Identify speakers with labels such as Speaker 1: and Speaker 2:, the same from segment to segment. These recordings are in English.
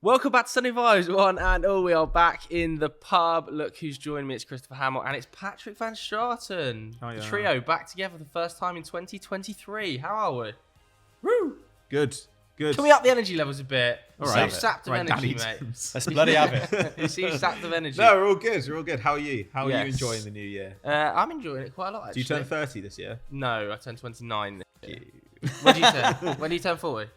Speaker 1: Welcome back to Sunday Vibes, one and all. We are back in the pub. Look who's joined me. It's Christopher Hamill and it's Patrick Van Straten.
Speaker 2: Oh, yeah.
Speaker 1: The trio back together for the first time in 2023. How are we?
Speaker 2: Woo! Good.
Speaker 1: Can we up the energy levels a bit?
Speaker 2: All right.
Speaker 1: Sapped of energy, mate.
Speaker 3: Let's bloody have it.
Speaker 1: You seem sapped of energy.
Speaker 2: No, we're all good. How are you? How are
Speaker 1: Yes.
Speaker 2: you enjoying the new year?
Speaker 1: I'm enjoying it quite a lot, actually.
Speaker 2: Do you turn 30 this year?
Speaker 1: No, I turned 29 this year. When do you turn? When do you turn 40?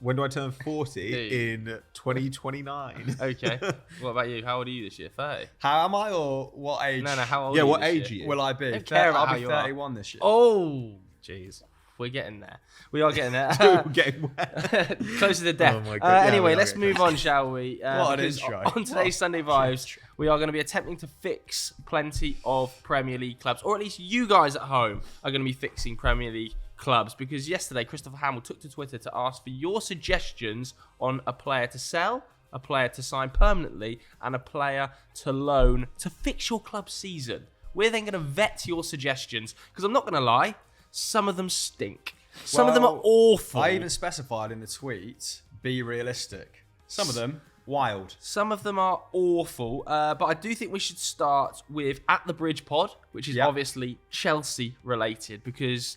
Speaker 2: When do I turn 40? In 2029.
Speaker 1: Okay. What about you? How old are you this year? 30?
Speaker 3: How am I, or what age?
Speaker 1: No, how old
Speaker 2: Yeah,
Speaker 1: are you
Speaker 2: what
Speaker 1: this
Speaker 2: age
Speaker 1: year?
Speaker 2: are you?
Speaker 3: will I be?
Speaker 1: Don't care about
Speaker 3: I'll
Speaker 1: how
Speaker 3: be
Speaker 1: you are.
Speaker 3: 31 this year.
Speaker 1: Oh, jeez. We're getting there. We are getting there.
Speaker 2: We're getting wet.
Speaker 1: Closer to death.
Speaker 2: Oh my God. Yeah,
Speaker 1: Anyway,
Speaker 2: we are
Speaker 1: let's
Speaker 2: getting
Speaker 1: move on, shall we?
Speaker 3: What an
Speaker 1: because
Speaker 3: intro.
Speaker 1: On today's Sunday Vibes, we are going to be attempting to fix plenty of Premier League clubs, or at least you guys at home are going to be fixing Premier League clubs, because yesterday Christopher Hamill took to Twitter to ask for your suggestions on a player to sell, a player to sign permanently, and a player to loan to fix your club season. We're then going to vet your suggestions, because I'm not going to lie, some of them stink. Some of them are awful.
Speaker 3: I even specified in the tweet, be realistic. Some of them, wild.
Speaker 1: Some of them are awful, but I do think we should start with At the Bridge Pod, which is obviously Chelsea related, because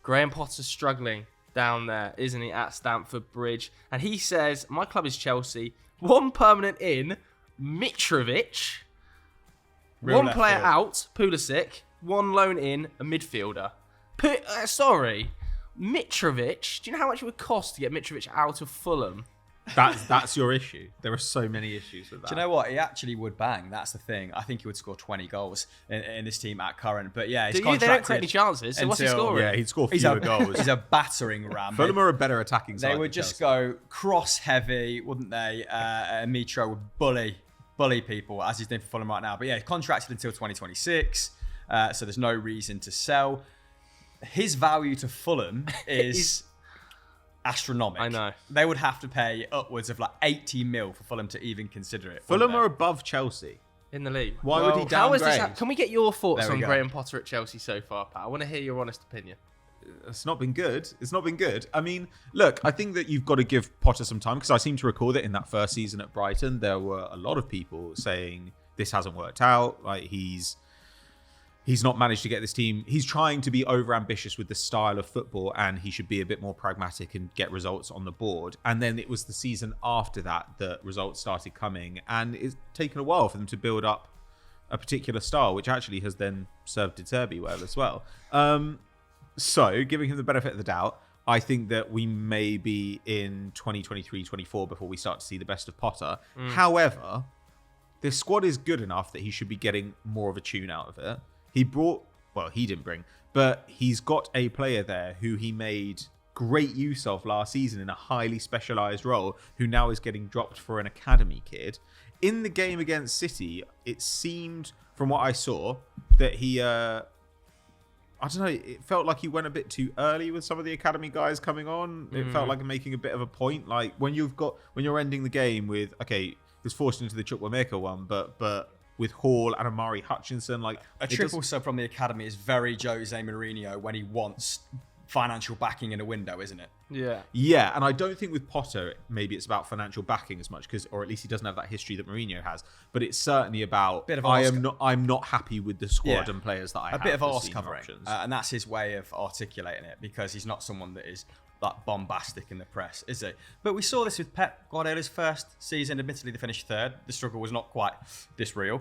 Speaker 1: Graham Potter's struggling down there, isn't he, at Stamford Bridge? And he says, my club is Chelsea. One permanent in, Mitrovic.
Speaker 3: Real
Speaker 1: One
Speaker 3: left
Speaker 1: player
Speaker 3: field.
Speaker 1: out, Pulisic. One loan in, a midfielder. Mitrovic. Do you know how much it would cost to get Mitrovic out of Fulham?
Speaker 2: That's your issue. There are so many issues with that.
Speaker 3: Do you know what? He actually would bang. That's the thing. I think he would score 20 goals in this team at current. But yeah, he's
Speaker 1: They don't
Speaker 3: contracted.
Speaker 1: create any chances, so what's he
Speaker 3: until-
Speaker 1: scoring?
Speaker 2: Yeah, he'd score
Speaker 3: He's
Speaker 2: fewer
Speaker 3: a,
Speaker 2: goals.
Speaker 3: he's a battering ram.
Speaker 2: Fulham are a better attacking side.
Speaker 3: They would
Speaker 2: than
Speaker 3: just
Speaker 2: Chelsea.
Speaker 3: go cross heavy, wouldn't they? And Mitro would bully people as he's doing for Fulham right now. But yeah, contracted until 2026, so there's no reason to sell. His value to Fulham is astronomical.
Speaker 1: I know.
Speaker 3: They would have to pay upwards of like 80 mil for Fulham to even consider it.
Speaker 2: Fulham
Speaker 3: wouldn't
Speaker 2: are above Chelsea.
Speaker 1: In the league.
Speaker 2: Why would he
Speaker 1: How is
Speaker 2: downgrade?
Speaker 1: this? Can we get your thoughts
Speaker 3: There we
Speaker 1: on
Speaker 3: go.
Speaker 1: Graham Potter at Chelsea so far, Pat? I want to hear your honest opinion.
Speaker 2: It's not been good. I mean, look, I think that you've got to give Potter some time, because I seem to recall that in that first season at Brighton, there were a lot of people saying this hasn't worked out. Like he's not managed to get this team. He's trying to be over-ambitious with the style of football, and he should be a bit more pragmatic and get results on the board. And then it was the season after that results started coming, and it's taken a while for them to build up a particular style, which actually has then served De Zerbi well as well. So, giving him the benefit of the doubt, I think that we may be in 2023-24 before we start to see the best of Potter. However, this squad is good enough that he should be getting more of a tune out of it. He didn't bring, but he's got a player there who he made great use of last season in a highly specialised role, who now is getting dropped for an academy kid. In the game against City, it seemed, from what I saw, that he... I don't know, it felt like he went a bit too early with some of the academy guys coming on. It felt like making a bit of a point. Like when you're ending the game with, okay, he was forced into the Chukwuemeka one, but with Hall and Amari Hutchinson, like
Speaker 3: A triple sub from the academy is very Jose Mourinho when he wants financial backing in a window, isn't it?
Speaker 2: Yeah, and I don't think with Potter, maybe it's about financial backing as much, or at least he doesn't have that history that Mourinho has. But it's certainly about I'm not happy with the squad and players that I have.
Speaker 3: A bit of
Speaker 2: as
Speaker 3: arse
Speaker 2: senior
Speaker 3: covering,
Speaker 2: options.
Speaker 3: and that's his way of articulating it, because he's not someone that is like bombastic in the press, is he? But we saw this with Pep Guardiola's first season. Admittedly, they finished third. The struggle was not quite this real.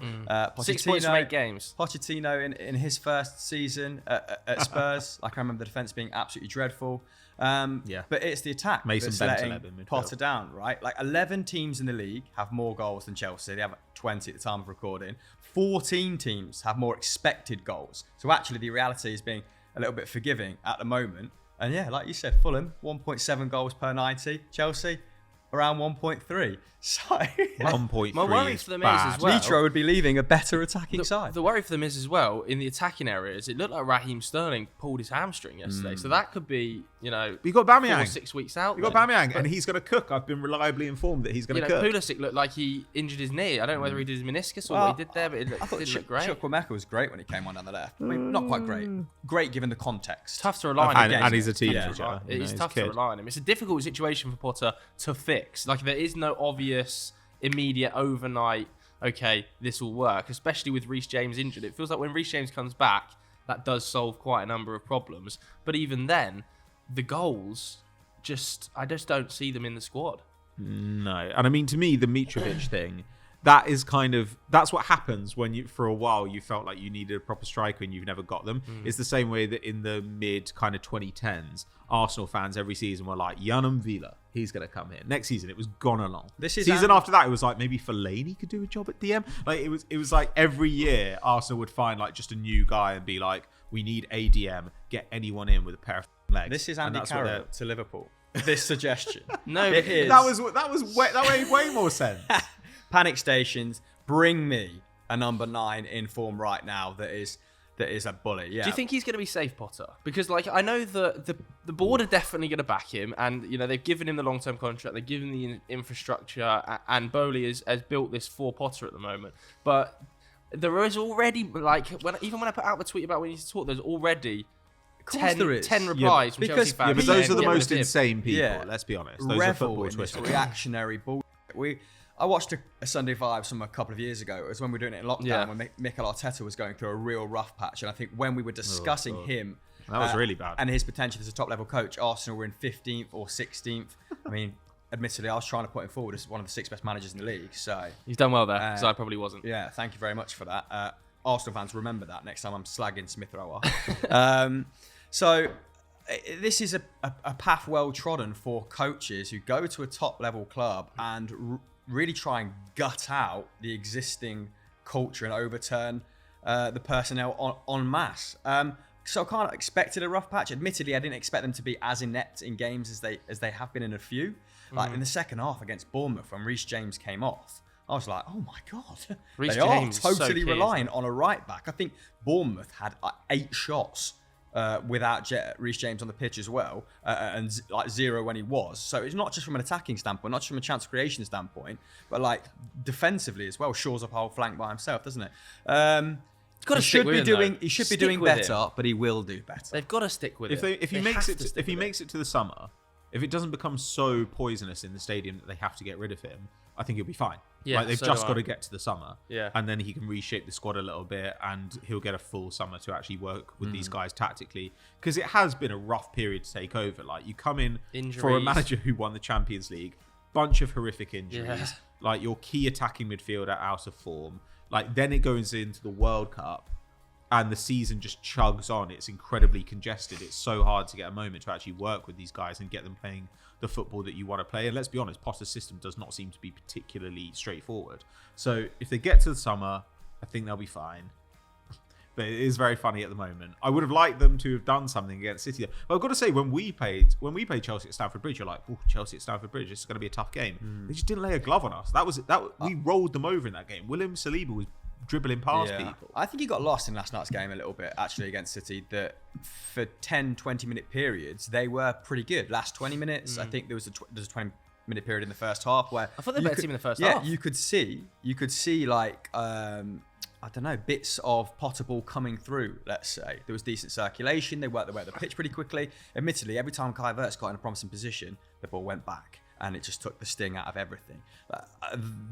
Speaker 1: 6 points from 8 games.
Speaker 3: Pochettino in his first season at Spurs, like I remember the defence being absolutely dreadful. But it's the attack
Speaker 2: Mason
Speaker 3: that's
Speaker 2: Bentaleb
Speaker 3: letting
Speaker 2: in midfield.
Speaker 3: Potter down, right? Like 11 teams in the league have more goals than Chelsea. They have 20 at the time of recording. 14 teams have more expected goals. So actually, the reality is being a little bit forgiving at the moment. And yeah, like you said, Fulham, 1.7 goals per 90. Chelsea, around 1.3. So
Speaker 2: 1.3
Speaker 1: My worry
Speaker 2: is
Speaker 1: for them
Speaker 2: bad.
Speaker 1: is as well.
Speaker 3: Mitro would be leaving a better attacking side.
Speaker 1: The worry for them is as well, in the attacking areas, it looked like Raheem Sterling pulled his hamstring yesterday. So that could be
Speaker 2: you got Aubameyang.
Speaker 1: 4-6 weeks out.
Speaker 2: You got Aubameyang, and he's going to cook. I've been reliably informed that he's going to cook.
Speaker 1: Pulisic looked like he injured his knee. I don't know whether he did his meniscus or what he did there, but it didn't look great.
Speaker 3: Chukwuemeka was great when he came on down the left. I mean, not quite great. Great given the context.
Speaker 1: Tough to rely on him.
Speaker 2: And he's a teenager.
Speaker 1: It's tough to rely on him. It's a difficult situation for Potter to fix. Like, there is no obvious, immediate, overnight, okay, this will work, especially with Reece James injured. It feels like when Reece James comes back, that does solve quite a number of problems. But even then, the goals, I just don't see them in the squad.
Speaker 2: No. And I mean, to me, the Mitrovic thing, that's what happens when you, for a while, you felt like you needed a proper striker and you've never got them. It's the same way that in the mid kind of 2010s, Arsenal fans every season were like, Yanam Villa, he's going to come here. Next season, it was gone along. Season after that, it was like, maybe Fellaini could do a job at DM. Like, it was like every year, Arsenal would find like just a new guy and be like, we need ADM, get anyone in with a pair of legs.
Speaker 3: This is Andy Carroll to Liverpool. This suggestion.
Speaker 1: No,
Speaker 3: it is.
Speaker 2: That made way more sense.
Speaker 3: Panic stations, bring me a number 9 in form right now that is a bully. Yeah.
Speaker 1: Do you think he's going to be safe, Potter? Because like I know the board are definitely going to back him, and they've given him the long-term contract, they've given the infrastructure, and Bowley has built this for Potter at the moment. But there is already like when I put out the tweet about when he's talk, there's already 10 replies from Chelsea fans.
Speaker 2: Yeah, but those are the most insane people.
Speaker 3: Yeah.
Speaker 2: Let's be honest. Those
Speaker 3: Revel
Speaker 2: are football
Speaker 3: in this
Speaker 2: Twitter.
Speaker 3: reactionary bullshit. I watched a Sunday Vibes from a couple of years ago. It was when we were doing it in lockdown when Mikel Arteta was going through a real rough patch. And I think when we were discussing him...
Speaker 2: That was really bad.
Speaker 3: And his potential as a top-level coach, Arsenal were in 15th or 16th. I mean, admittedly, I was trying to put him forward as one of the 6 best managers in the league. So
Speaker 1: he's done well there, because I probably wasn't.
Speaker 3: Yeah, thank you very much for that. Arsenal fans, remember that next time I'm slagging Smith Rowe. So this is a path well trodden for coaches who go to a top-level club and really try and gut out the existing culture and overturn the personnel en masse. So I kind of expected a rough patch. Admittedly, I didn't expect them to be as inept in games as they have been in a few. Like in the second half against Bournemouth, when Reece James came off, I was like, oh my God.
Speaker 1: Reece
Speaker 3: they
Speaker 1: James
Speaker 3: are
Speaker 1: is
Speaker 3: totally
Speaker 1: so key,
Speaker 3: reliant on a right back. I think Bournemouth had 8 shots without Reece James on the pitch as well, and like 0 when he was. So it's not just from an attacking standpoint, not just from a chance creation standpoint, but like defensively as well. Shores up a whole flank by himself, doesn't it? He should be doing better, but he will do better.
Speaker 1: They've got to stick with it.
Speaker 2: If he makes it to the summer, if it doesn't become so poisonous in the stadium that they have to get rid of him, I think he'll be fine.
Speaker 1: Yeah,
Speaker 2: they've just got to get to the summer.
Speaker 1: Yeah.
Speaker 2: And then he can reshape the squad a little bit and he'll get a full summer to actually work with these guys tactically. Because it has been a rough period to take over. Like, you come in for a manager who won the Champions League, bunch of horrific injuries, like your key attacking midfielder out of form. Like, then it goes into the World Cup and the season just chugs on. It's incredibly congested. It's so hard to get a moment to actually work with these guys and get them playing the football that you want to play. And let's be honest, Potter's system does not seem to be particularly straightforward. So if they get to the summer, I think they'll be fine. But it is very funny at the moment. I would have liked them to have done something against City. But I've got to say, when we played Chelsea at Stamford Bridge, you're like, oh, Chelsea at Stamford Bridge, it's going to be a tough game. They just didn't lay a glove on us. We rolled them over in that game. William Saliba was dribbling past people.
Speaker 3: I think he got lost in last night's game a little bit, actually, against City, that for 10, 20-minute periods, they were pretty good. Last 20 minutes, I think there was a 20-minute period in the first half where...
Speaker 1: I thought they were better team in the first half.
Speaker 3: Yeah, you could see like... I don't know, bits of Potter ball coming through, let's say. There was decent circulation. They worked their way up the pitch pretty quickly. Admittedly, every time Kai Havertz got in a promising position, the ball went back and it just took the sting out of everything.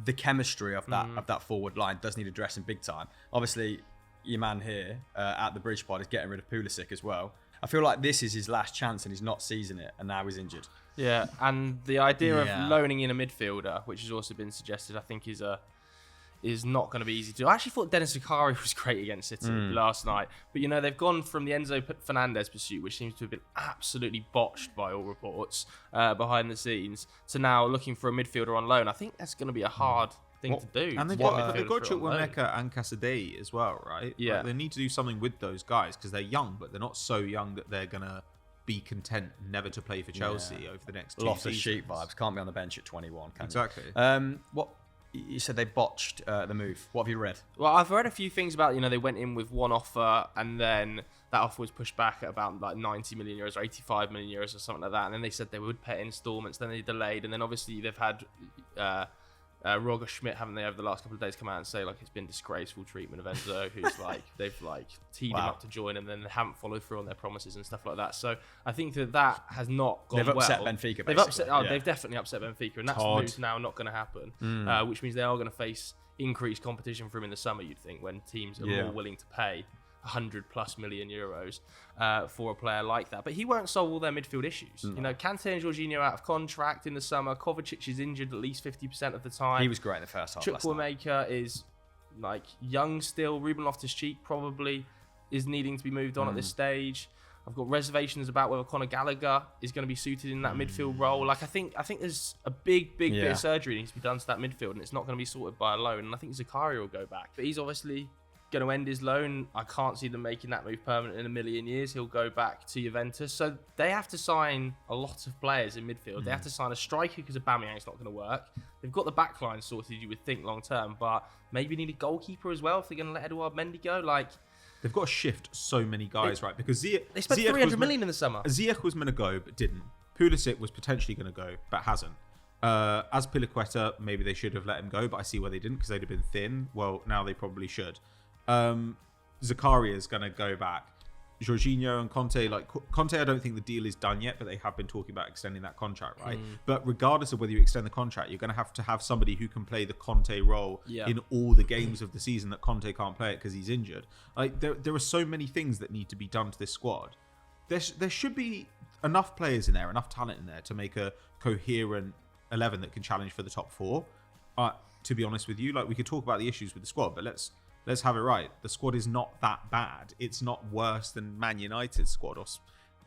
Speaker 3: The chemistry of that forward line does need addressing big time. Obviously, your man here at the Bridge Pod is getting rid of Pulisic as well. I feel like this is his last chance and he's not seizing it, and now he's injured.
Speaker 1: Yeah, and the idea of loaning in a midfielder, which has also been suggested, I think is not going to be easy to do. I actually thought Dennis Zakaria was great against City last night. But, they've gone from the Enzo Fernandez pursuit, which seems to have been absolutely botched by all reports behind the scenes, to now looking for a midfielder on loan. I think that's going to be a hard thing to do.
Speaker 2: And they've got Chukwuemeka and Casadei as well, right?
Speaker 1: Yeah.
Speaker 2: Like, they need to do something with those guys because they're young, but they're not so young that they're going to be content never to play for Chelsea over the next 2 seasons.
Speaker 3: Lots of sheep vibes. Can't be on the bench at 21, can
Speaker 2: Exactly.
Speaker 3: What... You said they botched the move. What have you read?
Speaker 1: Well, I've read a few things about, they went in with one offer and then that offer was pushed back at about like 90 million euros or 85 million euros or something like that. And then they said they would pay installments. Then they delayed, and then obviously they've had Roger Schmidt, haven't they, over the last couple of days, come out and say like it's been disgraceful treatment of Enzo, who's like they've like teed him up to join, and then they haven't followed through on their promises and stuff like that. So I think that has not gone well.
Speaker 3: They've upset Benfica.
Speaker 1: They've definitely upset Benfica, and that's move's now not going to happen. Which means they are going to face increased competition from him in the summer. You'd think, when teams are more willing to pay 100+ million euros for a player like that. But he won't solve all their midfield issues. You know, Kante and Jorginho out of contract in the summer. Kovacic is injured at least 50% of the time.
Speaker 3: He was great in the first half.
Speaker 1: Chukwuemeka is like young still. Ruben Loftus-Cheek probably is needing to be moved on at this stage. I've got reservations about whether Conor Gallagher is going to be suited in that midfield role. Like I think there's a big bit of surgery that needs to be done to that midfield, and it's not going to be sorted by a loan. And I think Zakaria will go back, but he's obviously going to end his loan. I can't see them making that move permanent in a million years. He'll go back to Juventus. So they have to sign a lot of players in midfield. They have to sign a striker because Aubameyang's not going to work. They've got the back line sorted, you would think, long term, but maybe need a goalkeeper as well if they're going to let Edouard Mendy go. Like,
Speaker 2: they've got to shift so many guys, right? Because
Speaker 1: they spent 300 million in the summer.
Speaker 2: Ziyech was going to go, but didn't. Pulisic was potentially going to go, but hasn't. As Piliqueta, maybe they should have let him go, but I see why they didn't, because they'd have been thin. Well, now they probably should. Zakaria is going to go back. Jorginho and Conte, Conte, I don't think the deal is done yet, but they have been talking about extending that contract, right? But regardless of whether you extend the contract, you're going to have somebody who can play the Conte role in all the games of the season that Conte can't play it because he's injured. Like there are so many things that need to be done to this squad. There should be enough players in there, enough talent in there to make a coherent 11 that can challenge for the top 4. To be honest with you, like we could talk about the issues with the squad, but let's have it right. The squad is not that bad. It's not worse than Man United's squad, or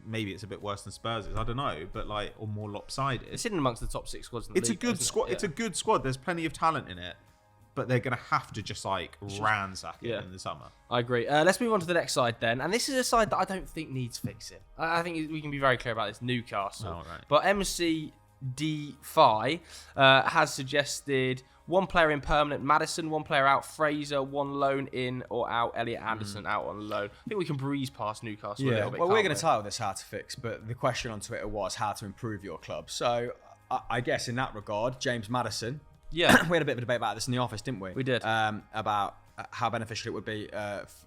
Speaker 2: maybe it's a bit worse than Spurs'. I don't know, but or more lopsided.
Speaker 1: It's in amongst the top 6 squads in the league.
Speaker 2: It's a good squad.
Speaker 1: Yeah.
Speaker 2: It's a good squad. There's plenty of talent in it, but they're going to have to just ransack it in the summer.
Speaker 1: I agree. Let's move on to the next side then. And this is a side that I don't think needs fixing. I think we can be very clear about this. Newcastle.
Speaker 2: Oh, right.
Speaker 1: But MCD5 has suggested one player in permanent, Maddison, one player out, Fraser, one loan in or out, Elliot Anderson out on loan. I think we can breeze past Newcastle a little bit.
Speaker 3: Well, we're going to title this How to Fix, but the question on Twitter was how to improve your club. So I guess in that regard, James Maddison.
Speaker 1: Yeah.
Speaker 3: We had a bit of a debate about this in the office, didn't we?
Speaker 1: We did.
Speaker 3: About how beneficial it would be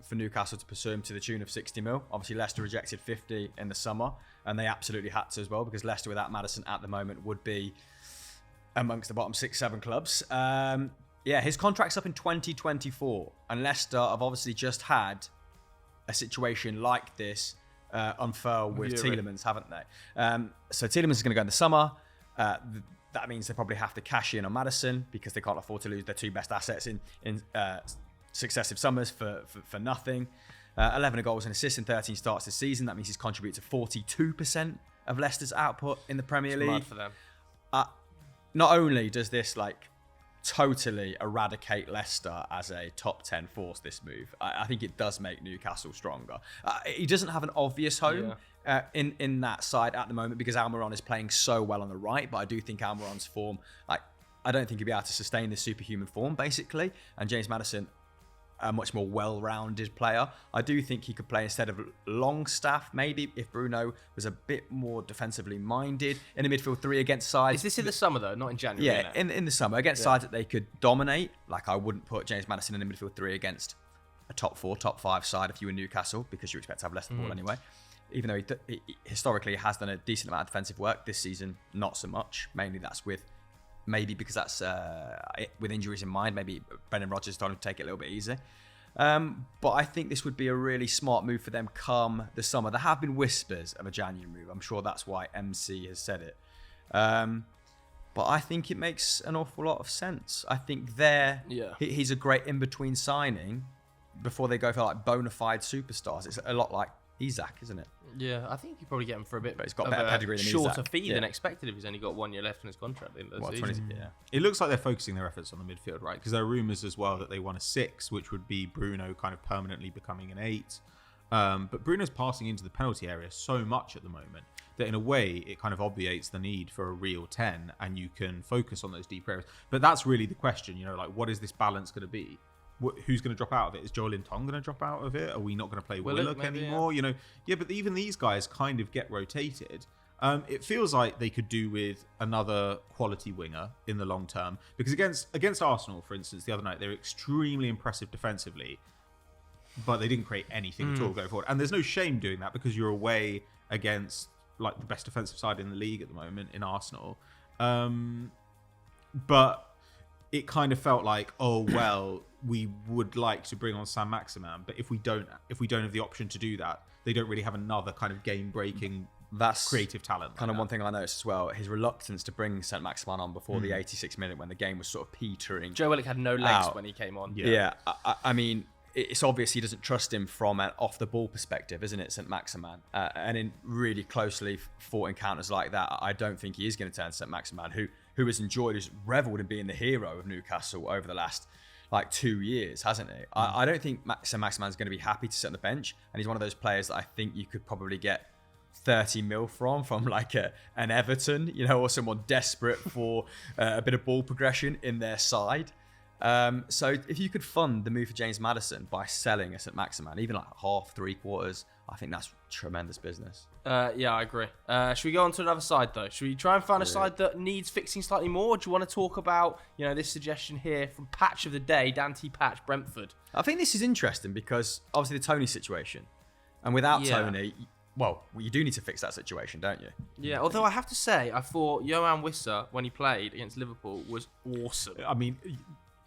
Speaker 3: for Newcastle to pursue him to the tune of 60 mil. Obviously, Leicester rejected 50 in the summer, and they absolutely had to as well, because Leicester without Maddison at the moment would be amongst the bottom 6-7 clubs. His contract's up in 2024, and Leicester have obviously just had a situation like this unfurl with Tielemans, haven't they? So Tielemans is going to go in the summer. That means they probably have to cash in on Maddison because they can't afford to lose their 2 best assets in successive summers for nothing. 11 goals and assists in 13 starts this season. That means he's contributed to 42% of Leicester's output in the Premier League.
Speaker 1: Mad for them.
Speaker 3: Not only does this totally eradicate Leicester as a top 10 force, this move, I think it does make Newcastle stronger. He doesn't have an obvious home in that side at the moment because Almiron is playing so well on the right, but I do think Almiron's form, I don't think he'll be able to sustain this superhuman form, basically. And James Maddison, a much more well-rounded player. I do think he could play instead of Longstaff, maybe, if Bruno was a bit more defensively minded in the midfield 3 against sides.
Speaker 1: Is this in the summer, though, not in January?
Speaker 3: Yeah, in the summer, against sides that they could dominate. I wouldn't put James Maddison in the midfield 3 against a top 4, top 5 side if you were Newcastle, because you expect to have less the ball anyway. Even though he historically has done a decent amount of defensive work, this season, not so much. Mainly that's maybe because that's with injuries in mind. Maybe Brendan Rodgers told him to take it a little bit easy. But I think this would be a really smart move for them come the summer. There have been whispers of a January move. I'm sure that's why MC has said it. But I think it makes an awful lot of sense. I think he's a great in-between signing before they go for bona fide superstars. It's a lot like Isak, isn't it?
Speaker 1: Yeah, I think you probably get him for a bit.
Speaker 3: But he's got better pedigree than
Speaker 1: shorter
Speaker 3: Isak.
Speaker 1: fee than expected if he's only got 1 year left in his contract.
Speaker 2: It looks like they're focusing their efforts on the midfield, right? Because there are rumours as well that they want a 6, which would be Bruno kind of permanently becoming an 8. But Bruno's passing into the penalty area so much at the moment that in a way it kind of obviates the need for a real 10, and you can focus on those deep areas. But that's really the question, what is this balance going to be? who's going to drop out of it? Is Joel Linton going to drop out of it? Are we not going to play Willock anymore?
Speaker 1: Yeah.
Speaker 2: But even these guys kind of get rotated. It feels like they could do with another quality winger in the long term, because against Arsenal, for instance, the other night, they're extremely impressive defensively, but they didn't create anything at all going forward. And there's no shame doing that, because you're away against like the best defensive side in the league at the moment in Arsenal. But it kind of felt like, oh well, we would like to bring on Sam Maximan, but if we don't have the option to do that, they don't really have another kind of game-breaking creative talent.
Speaker 3: Kind of one thing I noticed as well, his reluctance to bring St. Maximin on before the 86th minute when the game was sort of petering.
Speaker 1: Joe Willock had no legs when he came on.
Speaker 3: Yeah. I mean, it's obvious he doesn't trust him from an off-the-ball perspective, isn't it, St. Maximin? And in really closely fought encounters like that, I don't think he is going to turn St. Maximin, who has enjoyed, who's revelled in being the hero of Newcastle over the last 2 years, hasn't he? I don't think St. Maximin's going to be happy to sit on the bench, and he's one of those players that I think you could probably get 30 mil from like an Everton, or someone desperate for a bit of ball progression in their side. So if you could fund the move for James Maddison by selling a St. Maximin, even like half, 3/4, I think that's tremendous business.
Speaker 1: Yeah, I agree. Should we go on to another side though? Should we try and find a side that needs fixing slightly more? Or do you want to talk about, this suggestion here from Patch of the Day, Dante Patch, Brentford?
Speaker 3: I think this is interesting because obviously the Toney situation, and without Toney, well, you do need to fix that situation, don't you?
Speaker 1: Yeah, although I have to say, I thought Johan Wissa, when he played against Liverpool, was awesome.
Speaker 2: I mean,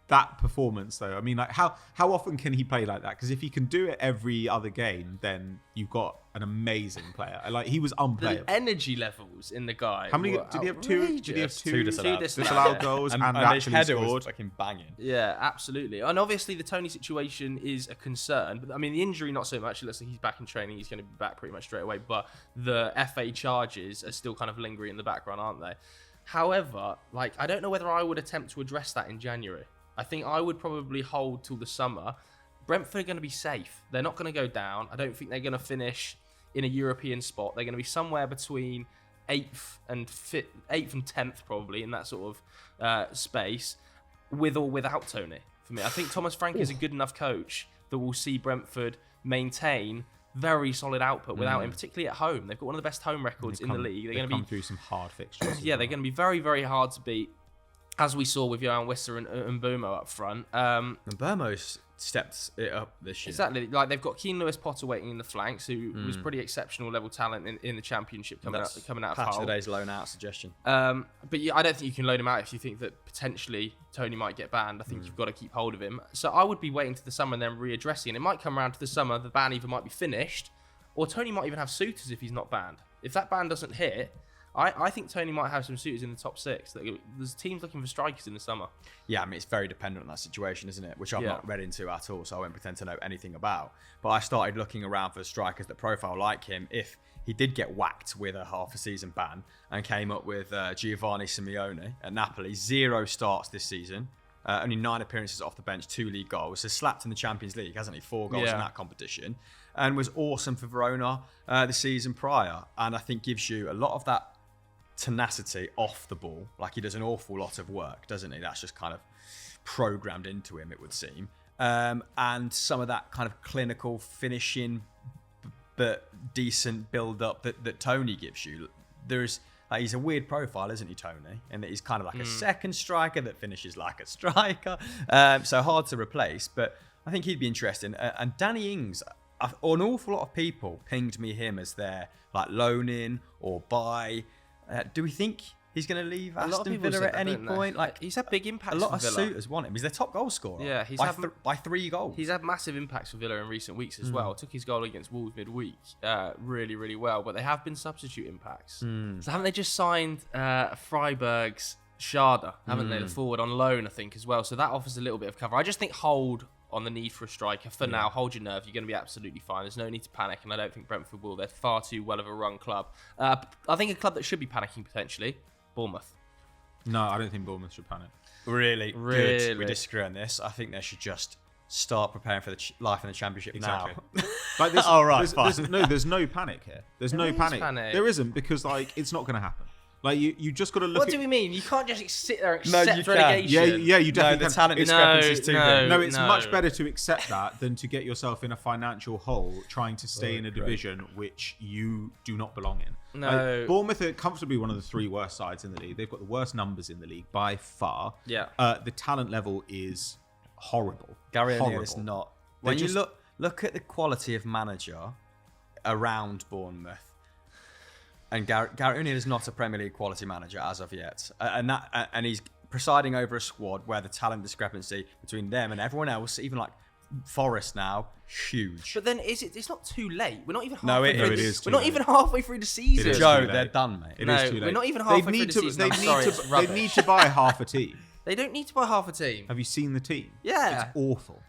Speaker 2: that performance, though, I mean, like how often can he play like that? Because if he can do it every other game, then you've got an amazing player. Like, he was unplayable.
Speaker 1: The energy levels in the guy.
Speaker 2: How many did he have? Two disallowed goals, and actually
Speaker 3: his header
Speaker 2: scored.
Speaker 3: was fucking banging.
Speaker 1: Yeah, absolutely. And obviously, the Toney situation is a concern. But I mean, the injury not so much. It looks like he's back in training. He's going to be back pretty much straight away. But the FA charges are still kind of lingering in the background, aren't they? However, I don't know whether I would attempt to address that in January. I think I would probably hold till the summer. Brentford are going to be safe. They're not going to go down. I don't think they're going to finish in a European spot. They're going to be somewhere between 8th and 10th, probably, in that sort of space, with or without Toney, for me. I think Thomas Frank is a good enough coach that will see Brentford maintain very solid output without him, particularly at home. They've got one of the best home records in the league.
Speaker 2: They're going to come through some hard fixtures.
Speaker 1: Yeah, they're going to be very, very hard to beat, as we saw with Johan Wissa and Mbeumo up front.
Speaker 3: And Mbeumo's stepped it up this year.
Speaker 1: Exactly. They've got Keane Lewis-Potter waiting in the flanks, who was pretty exceptional level talent in the Championship coming out of
Speaker 3: Patch
Speaker 1: Hull.
Speaker 3: today's loan out suggestion.
Speaker 1: But I don't think you can loan him out if you think that potentially Toney might get banned. I think you've got to keep hold of him. So I would be waiting to the summer and then readdressing. And it might come around to the summer, the ban either might be finished, or Toney might even have suitors if he's not banned. If that ban doesn't hit, I think Toney might have some suitors in the top 6. There's teams looking for strikers in the summer.
Speaker 3: Yeah, I mean, it's very dependent on that situation, isn't it? Which I've not read into at all, so I won't pretend to know anything about. But I started looking around for strikers that profile like him if he did get whacked with a half a season ban, and came up with Giovanni Simeone at Napoli. 0 starts this season. Only 9 appearances off the bench, 2 league goals. Has slapped in the Champions League, hasn't he? 4 goals in that competition. And was awesome for Verona the season prior. And I think gives you a lot of that tenacity off the ball. Like, he does an awful lot of work, doesn't he? That's just kind of programmed into him, it would seem. And some of that kind of clinical finishing but decent build-up that Toney gives you. There's he's a weird profile, isn't he, Toney? And that he's kind of like a second striker that finishes like a striker. So hard to replace, but I think he'd be interesting. And Danny Ings, an awful lot of people pinged me him as their loan in or buy. Do we think he's going to leave Aston Villa at any point?
Speaker 1: He's had big impacts.
Speaker 3: A lot
Speaker 1: for
Speaker 3: of
Speaker 1: Villa.
Speaker 3: suitors want him. He's their top goal scorer.
Speaker 1: Yeah,
Speaker 3: by 3 goals.
Speaker 1: He's had massive impacts for Villa in recent weeks as well. Took his goal against Wolves midweek really, really well. But they have been substitute impacts. So haven't they just signed Freiburg's Schade, haven't they? The forward on loan, I think, as well. So that offers a little bit of cover. I just think hold on the need for a striker for now. Hold your nerve. You're going to be absolutely fine. There's no need to panic, and I don't think Brentford will. They're far too well of a run club. I think a club that should be panicking potentially, Bournemouth.
Speaker 2: No, I don't think Bournemouth should panic.
Speaker 3: Really good. We disagree on this. I think they should just start preparing for the life in the Championship now.
Speaker 2: Like this,
Speaker 3: all right,
Speaker 2: there's no panic here. There's no panic.
Speaker 1: panic.
Speaker 2: There isn't, because it's not going to happen. Like you just got to look.
Speaker 1: What
Speaker 2: at...
Speaker 1: do we mean? You can't just sit there and
Speaker 3: No,
Speaker 1: accept
Speaker 3: you can.
Speaker 1: relegation.
Speaker 2: Yeah, you definitely
Speaker 3: the
Speaker 2: can.
Speaker 3: talent
Speaker 2: It's-
Speaker 3: discrepancy is too big.
Speaker 2: No, it's much better to accept that than to get yourself in a financial hole trying to stay in a division which you do not belong in.
Speaker 1: No.
Speaker 2: Bournemouth are comfortably one of the 3 worst sides in the league. They've got the worst numbers in the league by far.
Speaker 1: Yeah.
Speaker 2: The talent level is horrible.
Speaker 3: Gary O'Neill
Speaker 2: Horrible.
Speaker 3: is not.
Speaker 2: They're
Speaker 3: When you
Speaker 2: just-
Speaker 3: look at the quality of manager around Bournemouth, and Gary O'Neill is not a Premier League quality manager as of yet, and he's presiding over a squad where the talent discrepancy between them and everyone else, even like Forest now, huge.
Speaker 1: But then it's not too late. We're not even
Speaker 3: No,
Speaker 1: halfway
Speaker 3: it
Speaker 1: through.
Speaker 3: is.
Speaker 2: It is
Speaker 1: We're
Speaker 2: too
Speaker 1: not
Speaker 2: late.
Speaker 1: even halfway through the season.
Speaker 2: It is
Speaker 3: Joe,
Speaker 2: too late.
Speaker 3: they're done, mate.
Speaker 2: It
Speaker 1: No,
Speaker 2: is too late.
Speaker 1: we're not even halfway through the season. I'm sorry, it's
Speaker 2: they
Speaker 1: rubbish.
Speaker 2: need to buy half a team.
Speaker 1: They don't need to buy half a team.
Speaker 2: Have you seen the team?
Speaker 1: Yeah.
Speaker 2: It's awful.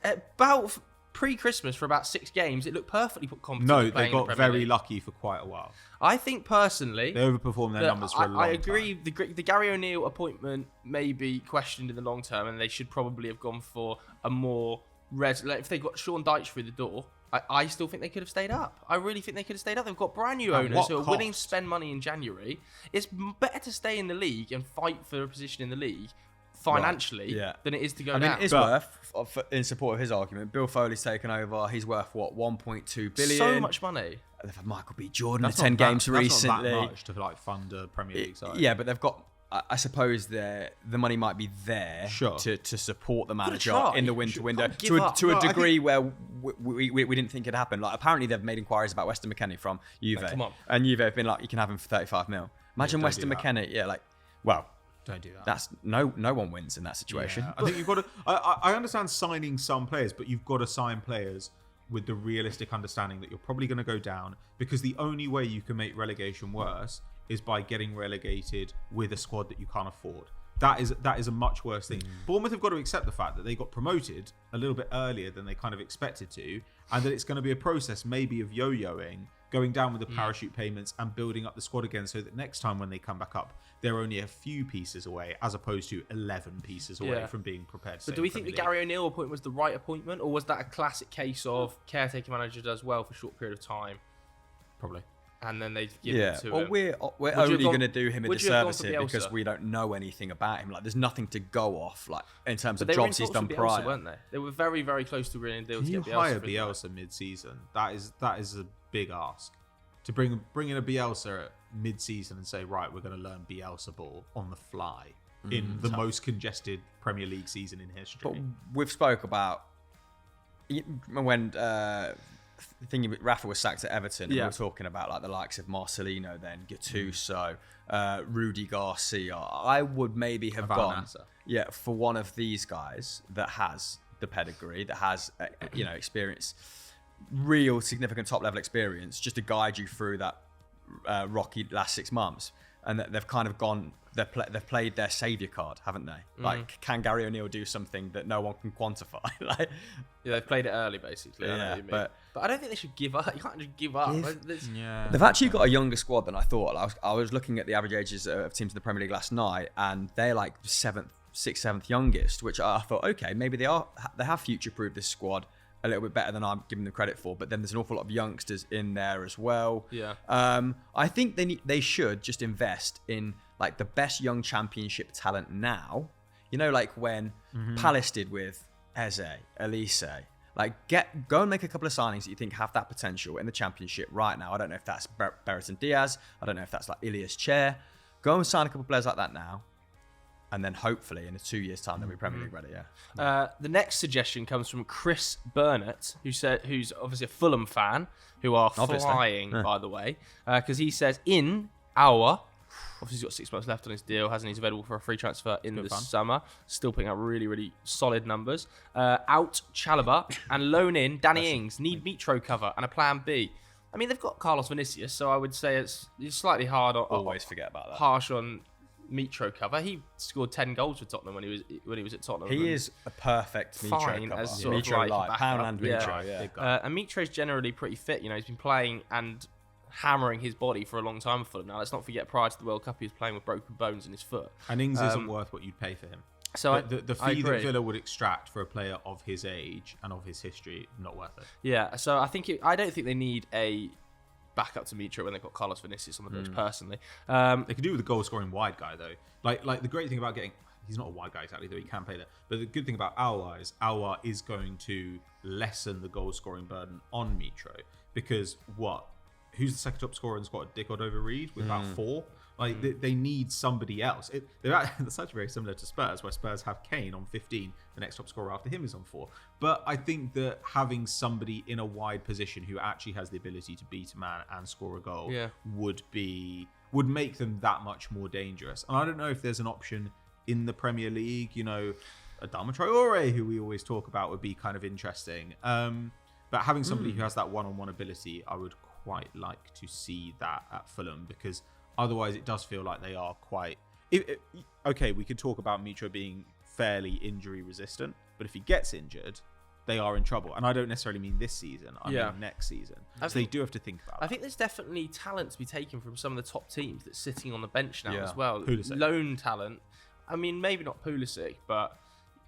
Speaker 1: About pre-Christmas for about 6 games, it looked perfectly competent.
Speaker 2: No,
Speaker 1: playing
Speaker 2: they
Speaker 1: in the
Speaker 2: got
Speaker 1: Premier
Speaker 2: very
Speaker 1: League.
Speaker 2: lucky for quite a while.
Speaker 1: I think personally,
Speaker 2: They overperformed their
Speaker 1: that
Speaker 2: numbers for a long
Speaker 1: I agree.
Speaker 2: time.
Speaker 1: The Gary O'Neill appointment may be questioned in the long term, and they should probably have gone for a more like if they got Sean Dyche through the door. I still think they could have stayed up. I really think they could have stayed up. They've got brand new
Speaker 2: At
Speaker 1: owners
Speaker 2: what
Speaker 1: who are willing to
Speaker 2: cost?
Speaker 1: spend money in January. It's better to stay in the league and fight for a position in the league financially
Speaker 3: Yeah.
Speaker 1: than it is to go
Speaker 3: I mean,
Speaker 1: down.
Speaker 3: it's worth, in support of his argument, Bill Foley's taken over. He's worth, what, 1.2 billion?
Speaker 1: so much money.
Speaker 3: They've had Michael B. Jordan
Speaker 2: That's
Speaker 3: at 10
Speaker 2: not that-
Speaker 3: games recently.
Speaker 2: That's not that much to like fund a Premier League side.
Speaker 3: Yeah, but they've got, I suppose the money might be there
Speaker 2: Sure.
Speaker 3: to support the manager
Speaker 1: try.
Speaker 3: in the winter
Speaker 1: Should-
Speaker 3: window
Speaker 1: can't give up.
Speaker 3: to a
Speaker 2: No, I
Speaker 3: degree where we didn't think it happened. Like, apparently they've made inquiries about Weston McKennie from Juve.
Speaker 1: come on.
Speaker 3: And Juve have been like, you can have him for 35 mil. Imagine
Speaker 2: don't
Speaker 3: Weston
Speaker 2: do that.
Speaker 3: McKennie, well,
Speaker 2: Don't do that.
Speaker 3: that's no one wins in that situation.
Speaker 2: Yeah, I think you've got to. I understand signing some players, but you've got to sign players with the realistic understanding that you're probably going to go down, because the only way you can make relegation worse is by getting relegated with a squad that you can't afford. That is a much worse thing. Bournemouth have got to accept the fact that they got promoted a little bit earlier than they kind of expected to, and that it's going to be a process maybe of yo-yoing, going down with the parachute payments and building up the squad again, so that next time when they come back up, they're only a few pieces away as opposed to 11 pieces away
Speaker 1: Yeah.
Speaker 2: from being prepared to
Speaker 1: But
Speaker 2: stay
Speaker 1: do we
Speaker 2: in
Speaker 1: think the
Speaker 2: Premier League.
Speaker 1: Gary O'Neill appointment was the right appointment, or was that a classic case of caretaker manager does well for a short period of time,
Speaker 2: Probably.
Speaker 1: and then they give
Speaker 3: Yeah,
Speaker 1: it to
Speaker 3: well,
Speaker 1: him?
Speaker 3: we're
Speaker 1: you have
Speaker 3: only
Speaker 1: gone-
Speaker 3: going to do him a
Speaker 1: would you have gone
Speaker 3: disservice
Speaker 1: for
Speaker 3: here
Speaker 1: Bielsa?
Speaker 3: because we don't know anything about him. Like, there's nothing to go off, like, in terms
Speaker 1: But
Speaker 3: of
Speaker 1: they were in
Speaker 3: jobs he's
Speaker 1: talks
Speaker 3: done
Speaker 1: with
Speaker 3: prior.
Speaker 1: Bielsa, weren't they? They were very, very close to agreeing a deal
Speaker 2: Can
Speaker 1: to
Speaker 2: you
Speaker 1: get
Speaker 2: hire
Speaker 1: for him.
Speaker 2: Bielsa mid-season? That is a big ask. To bring in a Bielsa at mid-season and say, right, we're going to learn Bielsa ball on the fly in the most congested Premier League season in history.
Speaker 3: But we've spoke about when Rafa was sacked at Everton. And
Speaker 1: Yeah.
Speaker 3: we were talking about like the likes of Marcelino, then Gattuso, Rudy Garcia. I would maybe have
Speaker 2: Van
Speaker 3: gone,
Speaker 2: Nasser.
Speaker 3: for one of these guys that has the pedigree, that has experience, real significant top level experience, just to guide you through that rocky last 6 months. And that they've kind of gone. They've played their saviour card, haven't they? Like, can Gary O'Neill do something that no one can quantify? Like,
Speaker 1: Yeah, they've played it early, basically. I know
Speaker 3: Yeah,
Speaker 1: what you mean.
Speaker 3: but-
Speaker 1: I don't think they should give up. You can't just give up.
Speaker 2: Yeah.
Speaker 3: they've actually got a younger squad than I thought. I was looking at the average ages of teams in the Premier League last night, and they're like sixth, seventh youngest, which I thought, okay, maybe they have future-proofed this squad a little bit better than I'm giving them credit for. But then there's an awful lot of youngsters in there as well.
Speaker 1: Yeah.
Speaker 3: I think they should just invest in like the best young championship talent now. You know, like when Palace did with Eze, Elise. Like, go and make a couple of signings that you think have that potential in the championship right now. I don't know if that's Brereton Diaz. I don't know if that's like Ilias Chair. Go and sign a couple of players like that now. And then hopefully in 2 years' time, they'll be Premier League ready, yeah.
Speaker 1: The next suggestion comes from Chris Burnett, who's obviously a Fulham fan, who are
Speaker 3: Obviously.
Speaker 1: flying, by the way, because he says obviously he's got 6 months left on his deal, hasn't he? He's available for a free transfer in the summer. Still putting out really, really solid numbers. Out Chalobah and loan in Danny Ings. Need Mitro cover and a plan B. I mean, they've got Carlos Vinicius, so I would say it's slightly hard on,
Speaker 3: Always forget about that.
Speaker 1: harsh on Mitro cover. He scored 10 goals for Tottenham when he was at Tottenham.
Speaker 3: He is a perfect
Speaker 1: fine
Speaker 3: Mitro cover.
Speaker 1: as sort of
Speaker 3: Mitro
Speaker 1: like
Speaker 3: light.
Speaker 1: backup.
Speaker 3: Poundland
Speaker 1: Yeah.
Speaker 3: Mitro, yeah.
Speaker 1: And Mitro's generally pretty fit. You know, he's been playing and hammering his body for a long time for them. Now, let's not forget, prior to the World Cup, he was playing with broken bones in his foot.
Speaker 2: And Ings isn't worth what you'd pay for him.
Speaker 1: So
Speaker 2: The
Speaker 1: I
Speaker 2: fee that
Speaker 1: agree.
Speaker 2: Villa would extract for a player of his age and of his history, not worth it.
Speaker 1: Yeah, so I don't think they need a backup to Mitro when they've got Carlos Vinicius on the books, personally.
Speaker 2: They could do with a goal-scoring wide guy, though. Like the great thing about getting... He's not a wide guy exactly, though he can play that. But the good thing about Aouar is going to lessen the goal-scoring burden on Mitro. Because who's the second top scorer in the squad? Dick Odover-Reid with about 4? Like, they need somebody else. They're actually very similar to Spurs, where Spurs have Kane on 15. The next top scorer after him is on 4. But I think that having somebody in a wide position who actually has the ability to beat a man and score a goal would make them that much more dangerous. And I don't know if there's an option in the Premier League. You know, Adama Traore, who we always talk about, would be kind of interesting. But having somebody who has that one-on-one ability, I would quite like to see that at Fulham, because otherwise it does feel like they are quite... Okay, we could talk about Mitro being fairly injury resistant, but if he gets injured, they are in trouble. And I don't necessarily mean this season, I mean next season. So they do have to think about that.
Speaker 1: I think there's definitely talent to be taken from some of the top teams that's sitting on the bench now as well.
Speaker 2: Pulisic.
Speaker 1: Lone talent. I mean, maybe not Pulisic, but...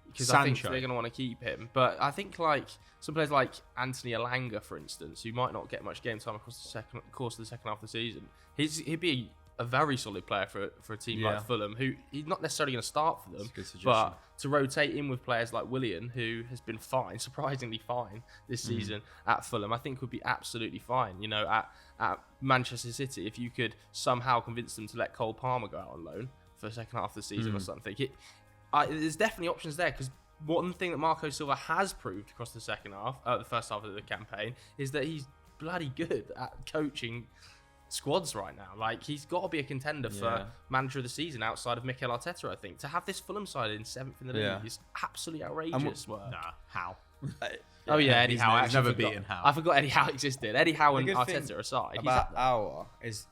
Speaker 1: because I think they're going to want to keep him. But I think like some players like Anthony Elanga, for instance, who might not get much game time across the course of the second half of the season, he'd be a very solid player for a team like Fulham, who he's not necessarily going to start for them, but to rotate in with players like Willian, who has been fine, surprisingly fine this season at Fulham, I think would be absolutely fine. You know, at Manchester City, if you could somehow convince them to let Cole Palmer go out on loan for the second half of the season or something, there's definitely options there, because one thing that Marco Silva has proved across the first half of the campaign, is that he's bloody good at coaching squads right now. Like, he's got to be a contender for manager of the season outside of Mikel Arteta, I think. To have this Fulham side in 7th in the league is absolutely outrageous work.
Speaker 2: Nah, how?
Speaker 1: Oh yeah, Eddie Howe.
Speaker 2: He's never beaten Howe.
Speaker 1: I forgot Eddie Howe existed. Eddie Howe and Arteta aside.
Speaker 3: About Aouar is...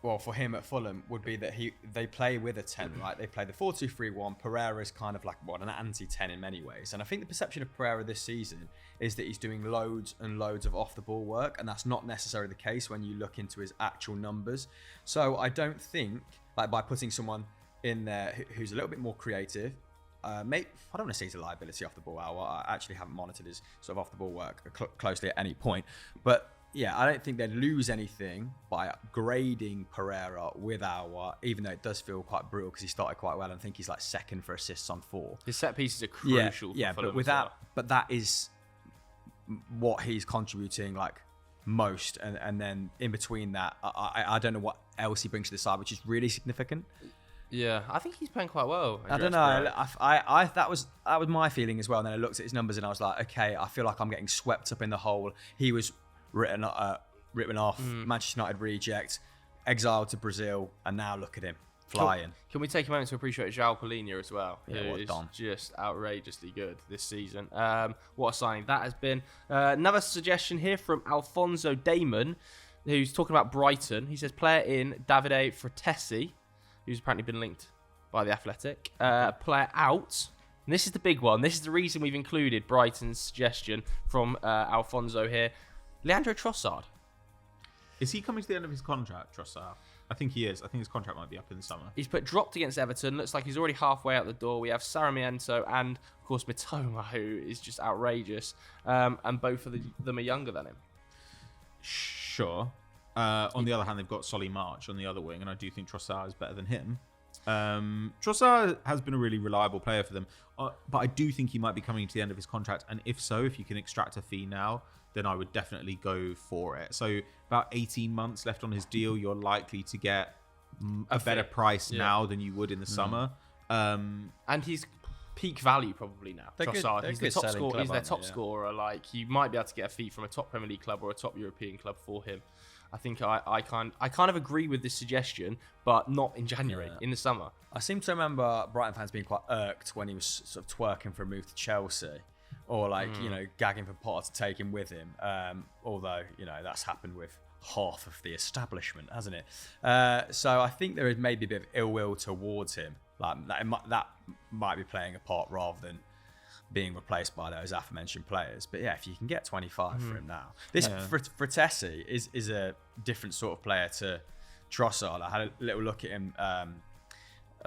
Speaker 3: well, for him at Fulham would be that they play with a 10, right? They play the 4-2-3-1. Pereira is kind of like an anti-10 in many ways. And I think the perception of Pereira this season is that he's doing loads and loads of off-the-ball work, and that's not necessarily the case when you look into his actual numbers. So I don't think, like, by putting someone in there who's a little bit more creative, I don't want to say he's a liability off the ball. I actually haven't monitored his sort of off-the-ball work closely at any point, but yeah, I don't think they'd lose anything by upgrading Pereira with Aouar, even though it does feel quite brutal because he started quite well. I think he's like second for assists on 4.
Speaker 1: His set pieces are crucial.
Speaker 3: Yeah,
Speaker 1: for
Speaker 3: but but that is what he's contributing like most, and then in between that, I don't know what else he brings to the side, which is really significant.
Speaker 1: Yeah, I think he's playing quite well.
Speaker 3: I don't know. That was my feeling as well. And then I looked at his numbers and I was like, okay, I feel like I'm getting swept up in the hole. He was written off, Manchester United reject, exiled to Brazil, and now look at him flying.
Speaker 1: Can we take a moment to appreciate João Palhinha as well?
Speaker 3: Yeah,
Speaker 1: who
Speaker 3: what
Speaker 1: is
Speaker 3: Don.
Speaker 1: just outrageously good this season. What a signing that has been. Another suggestion here from Alfonso Damon, who's talking about Brighton. He says player in Davide Fratesi, who's apparently been linked by the Athletic. Player out. And this is the big one. This is the reason we've included Brighton's suggestion from Alfonso here. Leandro Trossard.
Speaker 2: Is he coming to the end of his contract, Trossard? I think he is. I think his contract might be up in the summer.
Speaker 1: He's put dropped against Everton. Looks like he's already halfway out the door. We have Sarmiento and, of course, Mitoma, who is just outrageous. And both of them are younger than him.
Speaker 2: Sure. On the other hand, they've got Solly March on the other wing, and I do think Trossard is better than him. Trossard has been a really reliable player for them, but I do think he might be coming to the end of his contract, and if so, if you can extract a fee now, then I would definitely go for it. So about 18 months left on his deal, you're likely to get a better price now than you would in the summer.
Speaker 1: And he's peak value probably now. Trossard, he's the top scorer. He's their top scorer. Like, you might be able to get a fee from a top Premier League club or a top European club for him. I think I kind of agree with this suggestion, but not in January, in the summer.
Speaker 3: I seem to remember Brighton fans being quite irked when he was sort of twerking for a move to Chelsea, or like, gagging for Potter to take him with him. Although, that's happened with half of the establishment, hasn't it? So I think there is maybe a bit of ill will towards him. Like that might be playing a part rather than being replaced by those aforementioned players. But yeah, if you can get 25 for him now. This Fratesi is a different sort of player to Trossard. I had a little look at him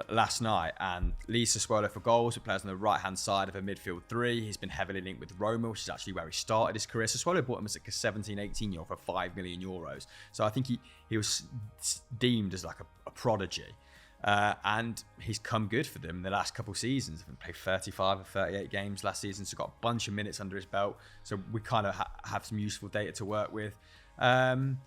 Speaker 3: last night and leads Sassuolo for goals with players on the right-hand side of a midfield three. He's been heavily linked with Roma, which is actually where he started his career. Sassuolo bought him as like a 17, 18-year-old for €5 million. So I think he was deemed as like a prodigy. And he's come good for them in the last couple of seasons. He played 35 or 38 games last season, so got a bunch of minutes under his belt. So we kind of have some useful data to work with. And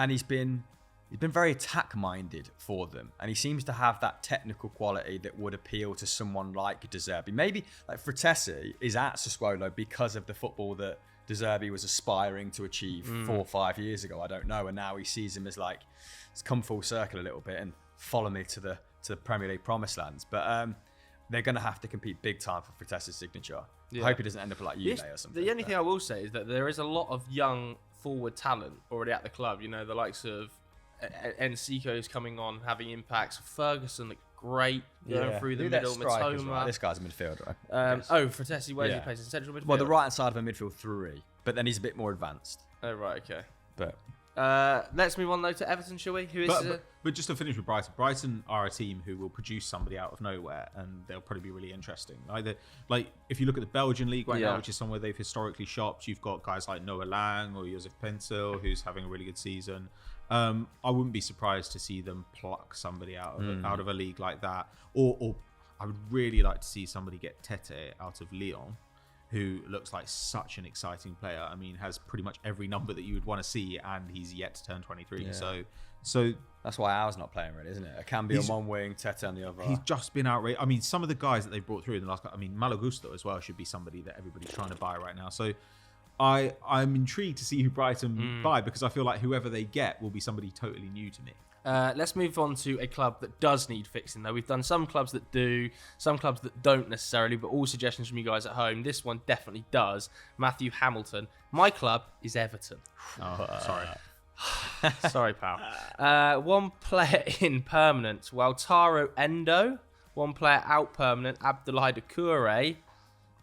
Speaker 3: he's been very attack-minded for them, and he seems to have that technical quality that would appeal to someone like De Zerbi. Maybe like Fratesi is at Sassuolo because of the football that De Zerbi was aspiring to achieve 4 or 5 years ago. I don't know, and now he sees him as like it's come full circle a little bit and follow me to the Premier League promised lands. But they're going to have to compete big time for Fratesi's signature. I hope he doesn't end up like Juve or something.
Speaker 1: The only thing I will say is that there is a lot of young forward talent already at the club. You know, the likes of Encico's coming on, having impacts. Ferguson looked great going through the middle. Matoma.
Speaker 3: Right? This guy's a midfielder, right?
Speaker 1: Fratesi, where he plays in central midfield?
Speaker 3: Well, the right hand side of a midfield three, but then he's a bit more advanced.
Speaker 1: Oh, right, okay.
Speaker 3: But
Speaker 1: let's move on though to Everton, shall we?
Speaker 2: But just to finish with Brighton are a team who will produce somebody out of nowhere, and they'll probably be really interesting. Either like if you look at the Belgian league right now, which is somewhere they've historically shopped, you've got guys like Noah Lang or Josef Pencil, who's having a really good season. I wouldn't be surprised to see them pluck somebody out of a league like that, or I would really like to see somebody get Tete out of Lyon, who looks like such an exciting player. I mean, has pretty much every number that you would want to see, and he's yet to turn 23.
Speaker 3: Yeah.
Speaker 2: So
Speaker 3: that's why ours not playing really, isn't it? It can be on one wing, Tete on the other.
Speaker 2: He's just been outrageous. I mean, some of the guys that they've brought through in the last, Malagusto as well should be somebody that everybody's trying to buy right now. So I'm intrigued to see who Brighton buy, because I feel like whoever they get will be somebody totally new to me.
Speaker 1: Let's move on to a club that does need fixing, though. We've done some clubs that do, some clubs that don't necessarily, but all suggestions from you guys at home. This one definitely does. Matthew Hamilton. My club is Everton.
Speaker 2: Sorry.
Speaker 1: Sorry, pal. One player in permanent, Waltaro Endo. One player out permanent, Abdoulaye Doucouré,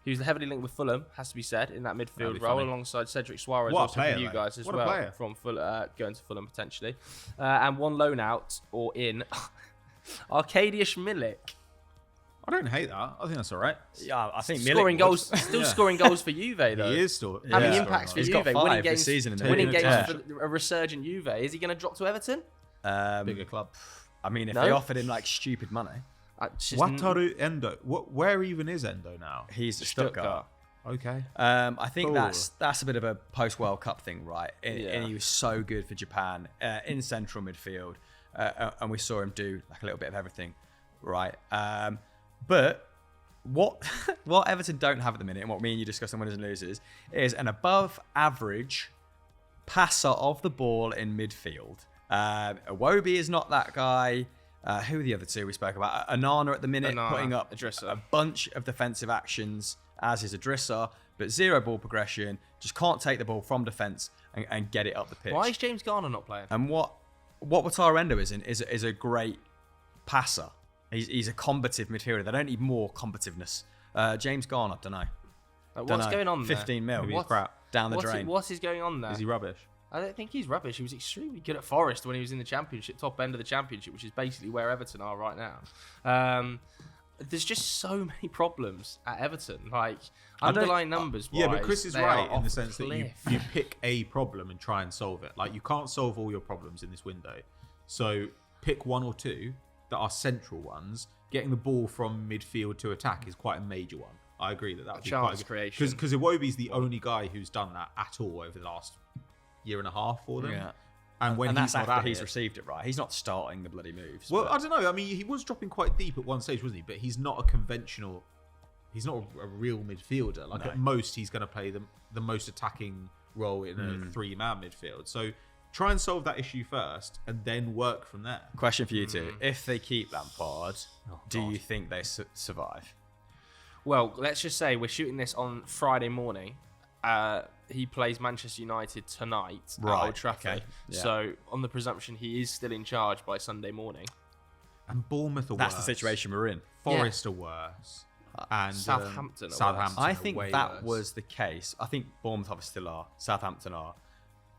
Speaker 1: who's heavily linked with Fulham, has to be said, in that midfield role, alongside Cedric Suarez,
Speaker 2: what
Speaker 1: also from you guys as well, from Fulham, going to Fulham potentially. And one loan out, or in, Arkadiusz Milik.
Speaker 2: I don't hate that. I think that's all right.
Speaker 3: Yeah, I think
Speaker 1: scoring goals, still scoring goals for Juve, though.
Speaker 2: He is still
Speaker 1: having impacts for
Speaker 3: He's
Speaker 1: Juve,
Speaker 3: got 5 this season,
Speaker 1: winning games for a resurgent Juve. Is he going to drop to Everton?
Speaker 2: Bigger club.
Speaker 3: I mean, if they offered him like stupid money.
Speaker 2: Wataru Endo. Where even is Endo now?
Speaker 3: He's at Stuttgart.
Speaker 2: Okay.
Speaker 3: I think that's a bit of a post-World Cup thing, right? And he was so good for Japan in central midfield, and we saw him do like a little bit of everything, right? But what Everton don't have at the minute, and what me and you discussed on winners and losers, is an above-average passer of the ball in midfield. Iwobi is not that guy. Who are the other two we spoke about? Anana at the minute, putting up a bunch of defensive actions, as is Adrissa, but zero ball progression, just can't take the ball from defence and get it up the pitch.
Speaker 1: Why is James Garner not playing?
Speaker 3: And what Wataru Endo is a great passer. He's a combative midfielder. They don't need more combativeness. James Garner, don't know.
Speaker 1: What's going on there?
Speaker 3: 15 mil.
Speaker 2: Maybe crap.
Speaker 3: Down the drain.
Speaker 1: What is going on there?
Speaker 2: Is he rubbish?
Speaker 1: I don't think he's rubbish. He was extremely good at Forest when he was in the Championship, top end of the Championship, which is basically where Everton are right now. There's just so many problems at Everton, like underlying numbers.
Speaker 2: Yeah, but Chris is right in the sense that you pick a problem and try and solve it. Like, you can't solve all your problems in this window, so pick one or two that are central ones. Getting the ball from midfield to attack is quite a major one. I agree that would be quite a good
Speaker 1: creation,
Speaker 2: because Iwobi's the only guy who's done that at all over the last year and a half for them.
Speaker 3: Yeah.
Speaker 2: And when
Speaker 3: that's
Speaker 2: he's not
Speaker 3: after he's received it, right? He's not starting the bloody moves.
Speaker 2: Well, I don't know. I mean, he was dropping quite deep at one stage, wasn't he? But he's not a conventional. He's not a real midfielder. Like, at most, he's going to play the most attacking role in a 3-man midfield. So try and solve that issue first, and then work from there.
Speaker 3: Question for you two: if they keep Lampard, do you think they survive?
Speaker 1: Well, let's just say we're shooting this on Friday morning. He plays Manchester United tonight at Old Trafford. Okay. Yeah. So, on the presumption he is still in charge by Sunday morning.
Speaker 2: And Bournemouth are worse.
Speaker 3: That's the situation we're in.
Speaker 2: Forest are worse. And
Speaker 1: Southampton
Speaker 3: I think that was the case. I think Bournemouth obviously still are. Southampton are.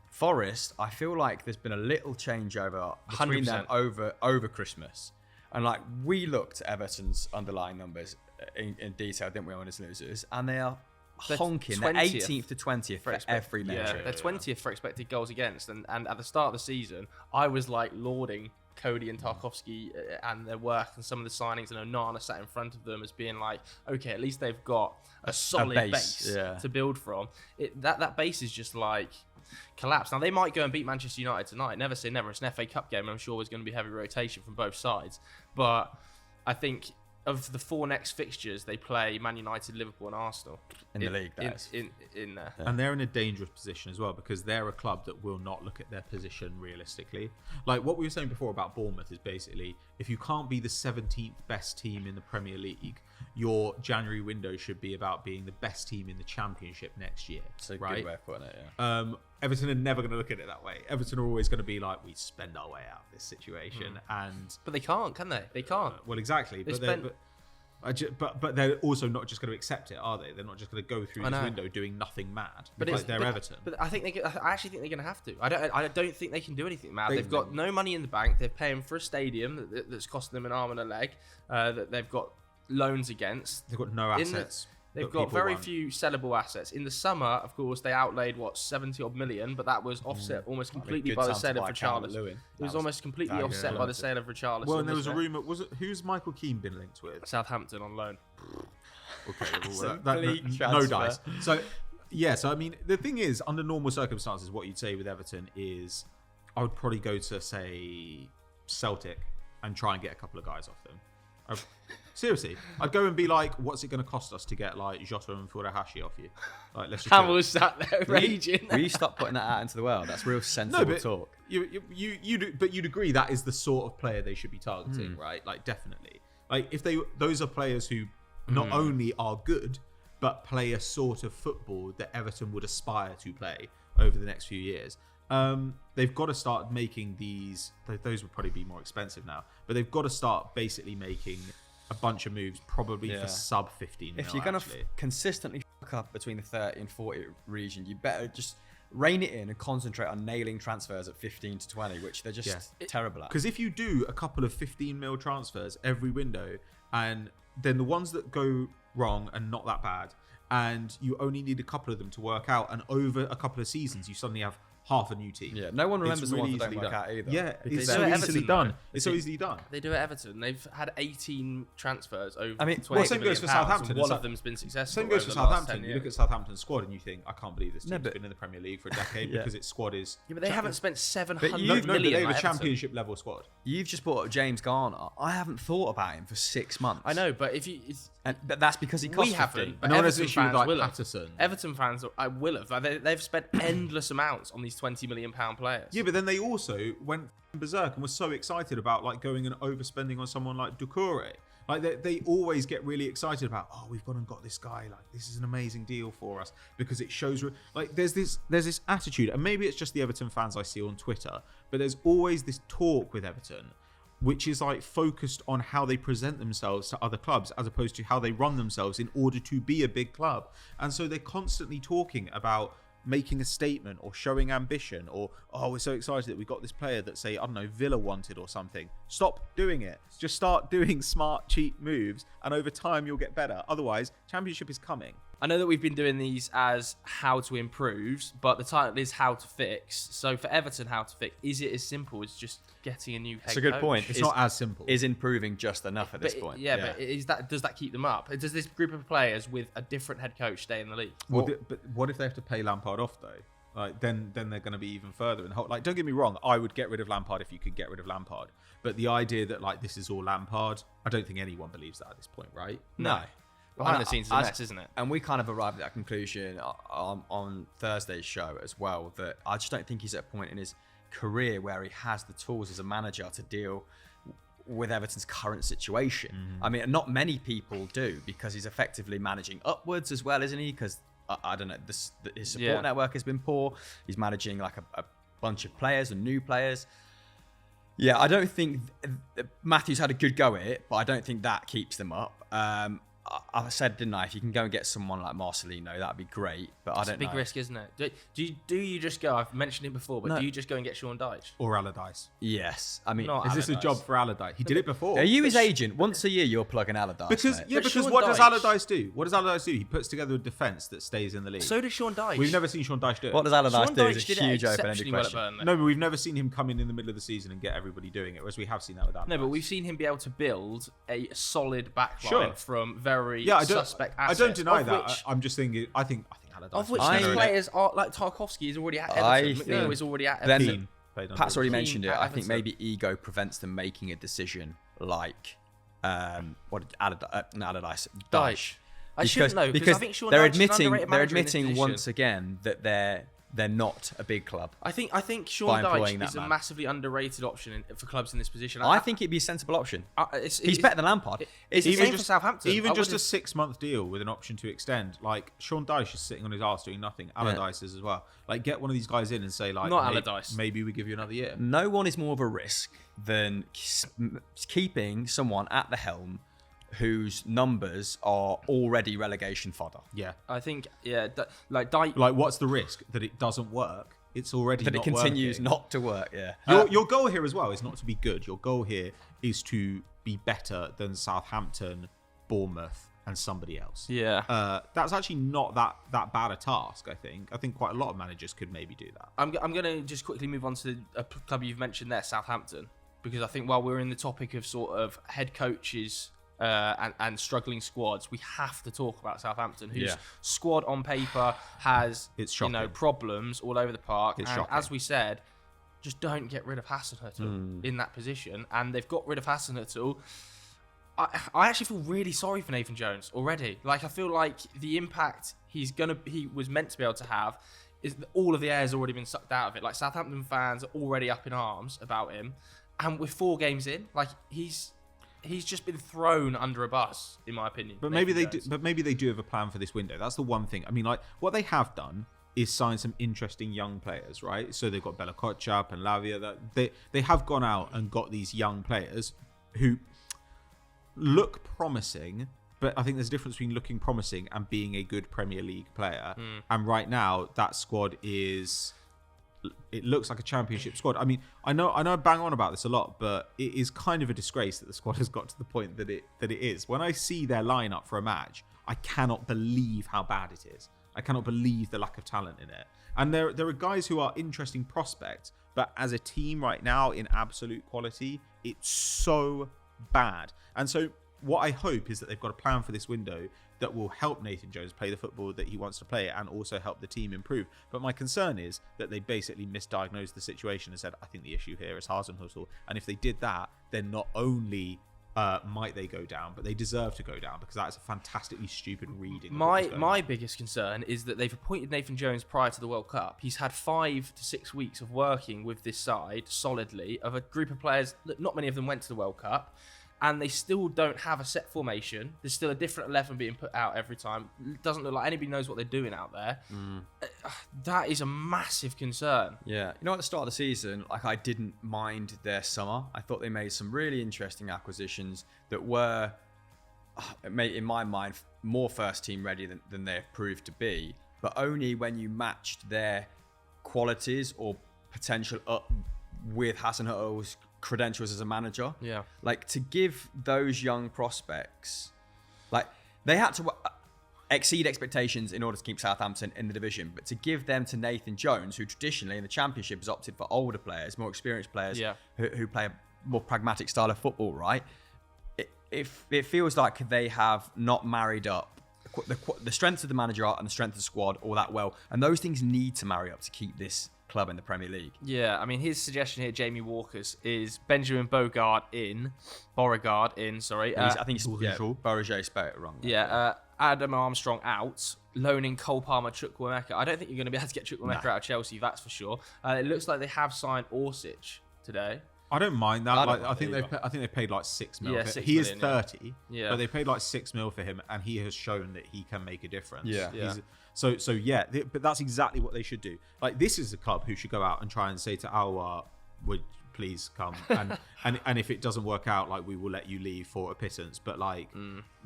Speaker 3: Forest, I feel like there's been a little changeover between
Speaker 1: 100%.
Speaker 3: them over Christmas. And like we looked at Everton's underlying numbers in detail, didn't we, on winners losers, and they are honking. They're 18th to 20th for every measure.
Speaker 1: Yeah, they're 20th for expected goals against, and at the start of the season, I was like lauding Cody and Tarkowski and their work and some of the signings, and Onana sat in front of them as being like, okay, at least they've got a solid base to build from. That base is just like collapsed. Now they might go and beat Manchester United tonight. Never say never. It's an FA Cup game. I'm sure there's going to be heavy rotation from both sides, but I think of the 4 next fixtures, they play Man United, Liverpool, and Arsenal
Speaker 3: in the league.
Speaker 1: In there,
Speaker 2: and they're in a dangerous position as well because they're a club that will not look at their position realistically. Like what we were saying before about Bournemouth is basically if you can't be the 17th best team in the Premier League, your January window should be about being the best team in the Championship next year.
Speaker 3: It's a
Speaker 2: right?
Speaker 3: good way of putting it.
Speaker 2: Everton are never going to look at it that way. Everton are always going to be like, we spend our way out of this situation,
Speaker 1: but they can't, can they? They can't.
Speaker 2: Well, exactly. But they're also not just going to accept it, are they? They're not just going to go through this window doing nothing mad. But they're Everton.
Speaker 1: But I actually think they're going to have to. I don't think they can do anything mad. They've got no money in the bank. They're paying for a stadium that's costing them an arm and a leg. That they've got loans against.
Speaker 2: They've got no assets.
Speaker 1: They've got very few sellable assets. In the summer, of course, they outlaid 70 odd million, but that was offset almost completely by the sale of Richarlison. It was almost completely offset by the sale of Richarlison.
Speaker 2: Well, and there was a rumour. Who's Michael Keane been linked with?
Speaker 1: Southampton on loan.
Speaker 2: Okay, no dice. So I mean, the thing is, under normal circumstances, what you'd say with Everton is, I would probably go to say Celtic and try and get a couple of guys off them. Seriously, I'd go and be like, what's it going to cost us to get like Jota and Furuhashi off you? Like, let's just
Speaker 1: Hamill's sat there raging.
Speaker 3: Will you stop putting that out into the world? That's real sensible talk.
Speaker 2: You'd agree that is the sort of player they should be targeting, right? Like, definitely. Like, if those are players who not only are good, but play a sort of football that Everton would aspire to play over the next few years. They've got to start making these. Those would probably be more expensive now, but they've got to start basically making a bunch of moves, probably for sub 15 mil.
Speaker 3: If you're going to consistently fuck up between the 30 and 40 region, you better just rein it in and concentrate on nailing transfers at 15 to 20, which they're just terrible at.
Speaker 2: Because if you do a couple of 15 mil transfers every window, and then the ones that go wrong are not that bad, and you only need a couple of them to work out, and over a couple of seasons, you suddenly have half a new team.
Speaker 3: Yeah, no one remembers the ones that don't work out either.
Speaker 2: Yeah, it's so easily done. It's so easily done.
Speaker 1: They do at Everton. They've had 18 transfers over.
Speaker 2: Same goes for Southampton.
Speaker 1: One of them's been successful.
Speaker 2: Same goes for Southampton. You look at Southampton's squad and you think, I can't believe this team's been in the Premier League for a decade because its squad is.
Speaker 1: Yeah, but they haven't spent 700
Speaker 2: million.
Speaker 1: But
Speaker 2: they have a Championship level squad.
Speaker 3: You've just bought James Garner. I haven't thought about him for 6 months.
Speaker 1: I know, but
Speaker 3: but that's because he cost 15.
Speaker 1: But Everton fans will have. Everton fans, I will have. They've spent endless amounts on these £20 million players.
Speaker 2: Yeah, but then they also went berserk and were so excited about like going and overspending on someone like Doucouré. Like they always get really excited about, oh, we've gone and got this guy. Like this is an amazing deal for us because it shows. Like there's this attitude, and maybe it's just the Everton fans I see on Twitter, but there's always this talk with Everton, which is like focused on how they present themselves to other clubs as opposed to how they run themselves in order to be a big club. And so they're constantly talking about making a statement or showing ambition or, oh, we're so excited that we got this player that, say, I don't know, Villa wanted or something. Stop doing it. Just start doing smart, cheap moves, and over time you'll get better. Otherwise, Championship is coming.
Speaker 1: I know that we've been doing these as how to improve, but the title is how to fix. So for Everton, how to fix, is it as simple as just getting a new head coach?
Speaker 3: It's a good point.
Speaker 2: It's not as simple.
Speaker 3: Is improving just enough at this point?
Speaker 1: Yeah, but does that keep them up? Does this group of players with a different head coach stay in the league?
Speaker 2: But what if they have to pay Lampard off, though? Like then they're going to be even further in the hole. Like, don't get me wrong, I would get rid of Lampard if you could get rid of Lampard. But the idea that like this is all Lampard, I don't think anyone believes that at this point, right?
Speaker 1: No. Behind the scenes, it's a mess, isn't it?
Speaker 3: And we kind of arrived at that conclusion on Thursday's show as well, that I just don't think he's at a point in his career where he has the tools as a manager to deal with Everton's current situation. I mean, not many people do, because he's effectively managing upwards as well, isn't he? Because, I don't know, his support network has been poor. He's managing like a bunch of players and new players. Yeah, I don't think Matthews had a good go at it, but I don't think that keeps them up. I said, didn't I? If you can go and get someone like Marcelino, that'd be great. But I don't know.
Speaker 1: It's a big risk, isn't it? Do you just go? I've mentioned it before, but do you just go and get Sean Dyche?
Speaker 2: Or Allardyce.
Speaker 3: Yes, I mean,
Speaker 1: Not
Speaker 2: Is this a
Speaker 1: Allardyce.
Speaker 2: job for Allardyce? He did it before.
Speaker 3: are you his agent? Once a year, you're plugging Allardyce.
Speaker 2: Because
Speaker 3: mate.
Speaker 2: because
Speaker 1: Sean
Speaker 2: what does
Speaker 1: Dyche-
Speaker 2: Allardyce do? What does Allardyce do? He puts together a defence that stays in the league.
Speaker 1: So does Sean Dyche.
Speaker 2: We've never seen Sean Dyche do it.
Speaker 3: What does Allardyce
Speaker 1: Sean
Speaker 3: do?
Speaker 1: Dyche
Speaker 3: Is a
Speaker 1: did it
Speaker 3: huge open-ended
Speaker 1: exceptionally well at
Speaker 3: question.
Speaker 1: Burnley.
Speaker 2: No, but we've never seen him come in the middle of the season and get everybody doing it, whereas we have seen that with Allardyce.
Speaker 1: No, but we've seen him be able to build a solid backline
Speaker 2: Sure.
Speaker 1: from very
Speaker 2: I don't,
Speaker 1: suspect
Speaker 2: I
Speaker 1: assets.
Speaker 2: don't deny
Speaker 1: of
Speaker 2: that.
Speaker 1: Which,
Speaker 2: I'm just thinking. I think Allardyce.
Speaker 1: of which
Speaker 2: was
Speaker 1: these
Speaker 2: better in it.
Speaker 1: players are like Tarkowski is already at
Speaker 3: I
Speaker 1: Everton.
Speaker 3: think-
Speaker 1: McNeil is already at
Speaker 3: Then-
Speaker 1: Everton.
Speaker 2: Keane played under
Speaker 3: Pat's already
Speaker 2: Keane.
Speaker 3: mentioned it.
Speaker 1: at
Speaker 3: I think
Speaker 1: Everton.
Speaker 3: maybe ego prevents them making a decision like what did Allardyce
Speaker 1: Dyche. I shouldn't know because I think Sean
Speaker 3: they're
Speaker 1: Dyche is an
Speaker 3: admitting
Speaker 1: underrated
Speaker 3: they're
Speaker 1: manager in this
Speaker 3: admitting
Speaker 1: position.
Speaker 3: once again that they're not a big club.
Speaker 1: I think Sean
Speaker 3: by employing
Speaker 1: Dyche
Speaker 3: that
Speaker 1: is a
Speaker 3: man.
Speaker 1: massively underrated option for clubs in this position.
Speaker 3: I think it'd be a sensible option. He's better than Lampard.
Speaker 1: It's the
Speaker 2: Even
Speaker 1: same for
Speaker 2: just-
Speaker 1: Southampton.
Speaker 2: Even
Speaker 1: I
Speaker 2: just a
Speaker 1: wouldn't-
Speaker 2: 6-month deal with an option to extend. Like Sean Dyche is sitting on his arse doing nothing. Allardyce is as well. Like get one of these guys in and say like,
Speaker 1: Not
Speaker 2: "Hey,
Speaker 1: Allardyce.
Speaker 2: maybe we give you another year.
Speaker 3: No one is more of a risk than keeping someone at the helm whose numbers are already relegation fodder.
Speaker 2: Yeah.
Speaker 1: I think like Dyche.
Speaker 2: Like what's the risk that it doesn't work? It's already
Speaker 3: That it
Speaker 2: not
Speaker 3: continues
Speaker 2: working.
Speaker 3: not to work. Yeah.
Speaker 2: Your goal here as well is not to be good. Your goal here is to be better than Southampton, Bournemouth, and somebody else.
Speaker 1: Yeah.
Speaker 2: That's actually not that bad a task. I think quite a lot of managers could maybe do that.
Speaker 1: I'm going to just quickly move on to a club you've mentioned there, Southampton, because I think while we're in the topic of sort of head coaches and struggling squads, we have to talk about Southampton, whose squad on paper has
Speaker 2: It's shocking.
Speaker 1: problems all over the park.
Speaker 2: It's
Speaker 1: and
Speaker 2: shocking.
Speaker 1: as we said, just don't get rid of Hasenhüttl in that position, and they've got rid of Hasenhüttl. I actually feel really sorry for Nathan Jones already. Like I feel like the impact he was meant to be able to have is that all of the air has already been sucked out of it. Like Southampton fans are already up in arms about him, and we're 4 games in, like he's just been thrown under a bus, in my opinion.
Speaker 2: But
Speaker 1: Nathan
Speaker 2: maybe they
Speaker 1: Jones.
Speaker 2: do. But maybe they do have a plan for this window. That's the one thing. I mean, like what they have done is sign some interesting young players, right? So they've got Bella Kotchap and Lavia. That they have gone out and got these young players who look promising. But I think there's a difference between looking promising and being a good Premier League player. And right now, that squad it looks like a championship squad. I mean, I know I bang on about this a lot, but it is kind of a disgrace that the squad has got to the point that it is. When I see their lineup for a match, I cannot believe how bad it is. I cannot believe the lack of talent in it. And there are guys who are interesting prospects, but as a team right now in absolute quality, it's so bad. And so what I hope is that they've got a plan for this window that will help Nathan Jones play the football that he wants to play and also help the team improve. But my concern is that they basically misdiagnosed the situation and said, I think the issue here is Hasenhüttl. And if they did that, then not only might they go down, but they deserve to go down because that is a fantastically stupid reading.
Speaker 1: My biggest concern is that they've appointed Nathan Jones prior to the World Cup. He's had 5 to 6 weeks of working with this side solidly of a group of players that not many of them went to the World Cup. And they still don't have a set formation. There's still a different 11 being put out every time. It doesn't look like anybody knows what they're doing out there. That is a massive concern.
Speaker 3: Yeah. You know, at the start of the season, like I didn't mind their summer. I thought they made some really interesting acquisitions that were, in my mind, more first team ready than they have proved to be. But only when you matched their qualities or potential up with Hasenhüttl's credentials as a manager.
Speaker 1: Yeah.
Speaker 3: Like to give those young prospects, like they had to exceed expectations in order to keep Southampton in the division, but to give them to Nathan Jones, who traditionally in the Championship has opted for older players, more experienced players who play a more pragmatic style of football, right? It feels like they have not married up the strength of the manager and the strength of the squad all that well, and those things need to marry up to keep this club in the Premier League.
Speaker 1: Yeah, I mean, his suggestion here, Jamie Walker's, is Benjamin Beauregard in. I think he's Beauregard spelled it wrong. Adam Armstrong out, loaning Cole Palmer, Chukwuemeka. I don't think you're going to be able to get Chukwuemeka out of Chelsea, that's for sure. It looks like they have signed Orsic today.
Speaker 2: I don't mind that.
Speaker 3: I
Speaker 2: think they paid like 6 mil.
Speaker 1: Yeah,
Speaker 2: for
Speaker 1: 6
Speaker 2: he
Speaker 1: million,
Speaker 2: is 30,
Speaker 1: yeah.
Speaker 2: but they paid like 6 mil for him, and he has shown that he can make a difference.
Speaker 3: Yeah.
Speaker 2: But that's exactly what they should do. Like this is a club who should go out and try and say to Alwar, please come. And if it doesn't work out, like, we will let you leave for a pittance. But like,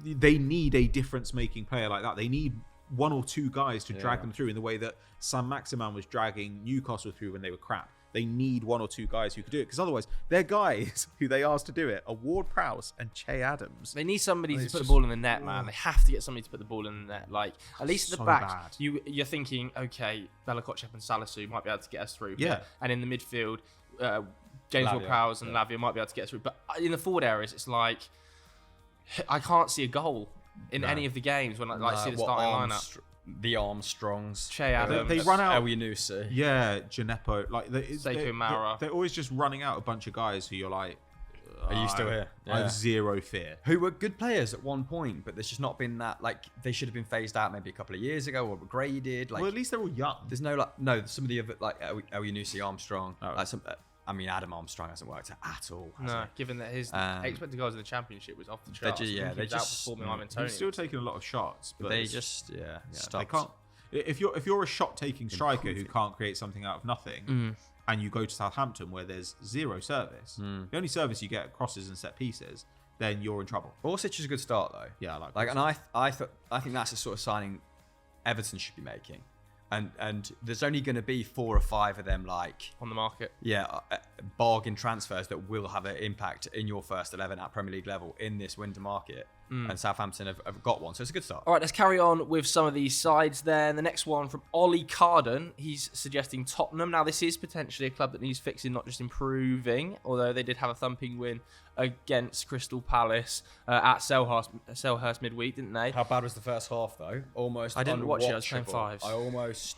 Speaker 2: they need a difference-making player like that. They need one or two guys to drag them through in the way that Sam Maximan was dragging Newcastle through when they were crap. They need one or two guys who could do it, because otherwise their guys who they asked to do it are Ward Prowse and Che Adams.
Speaker 1: They need somebody to put the ball in the net, man. They have to get somebody to put the ball in the net. Like, at least at the back, you're thinking, okay, Bella Kotchap and Salisu might be able to get us through.
Speaker 2: Yeah.
Speaker 1: And in the midfield, James Ward-Prowse and Lavia might be able to get us through. But in the forward areas, it's like, I can't see a goal in any of the games when I see the starting lineup.
Speaker 3: The Armstrongs.
Speaker 1: Che Adams.
Speaker 2: They run out.
Speaker 3: El Yunusi.
Speaker 2: Yeah, Gineppo. Like,
Speaker 1: Sekou Mara.
Speaker 2: They're always just running out a bunch of guys who you're like,
Speaker 3: Are you still here?
Speaker 2: I have zero fear.
Speaker 3: Who were good players at one point, but there's just not been that, like, they should have been phased out maybe a couple of years ago or graded. Like,
Speaker 2: Well, at least they're all young.
Speaker 3: there's no, like, no, some of the other, like, El Yunusi, Armstrong, like some, I mean, Adam Armstrong hasn't worked at all. Has
Speaker 1: No,
Speaker 3: he?
Speaker 1: given that his expected goals in the Championship was off the charts.
Speaker 3: They're just-
Speaker 1: He's outperforming Ivan Toney.
Speaker 2: He's still taking a lot of shots, but
Speaker 3: They
Speaker 2: it's-
Speaker 3: just,
Speaker 2: they
Speaker 3: stopped.
Speaker 2: can't. If you're a shot-taking striker who can't create something out of nothing, and you go to Southampton where there's zero service, the only service you get are crosses and set pieces, then you're in trouble.
Speaker 3: Orsic is a good start though.
Speaker 2: Yeah, I like
Speaker 3: and
Speaker 2: Orsic.
Speaker 3: I think that's the sort of signing Everton should be making, and there's only going to be 4 or 5 of them, like,
Speaker 1: on the market.
Speaker 3: bargain transfers that will have an impact in your first 11 at Premier League level in this winter market. And Southampton have got one, so it's a good start.
Speaker 1: All right, let's carry on with some of these sides then. The next one from Ollie Carden. He's suggesting Tottenham. Now, this is potentially a club that needs fixing, not just improving, although they did have a thumping win against Crystal Palace at Selhurst midweek, didn't they?
Speaker 3: How bad was the first half though? Almost.
Speaker 1: I didn't watch it, I was playing
Speaker 3: unwatchable.
Speaker 1: fives.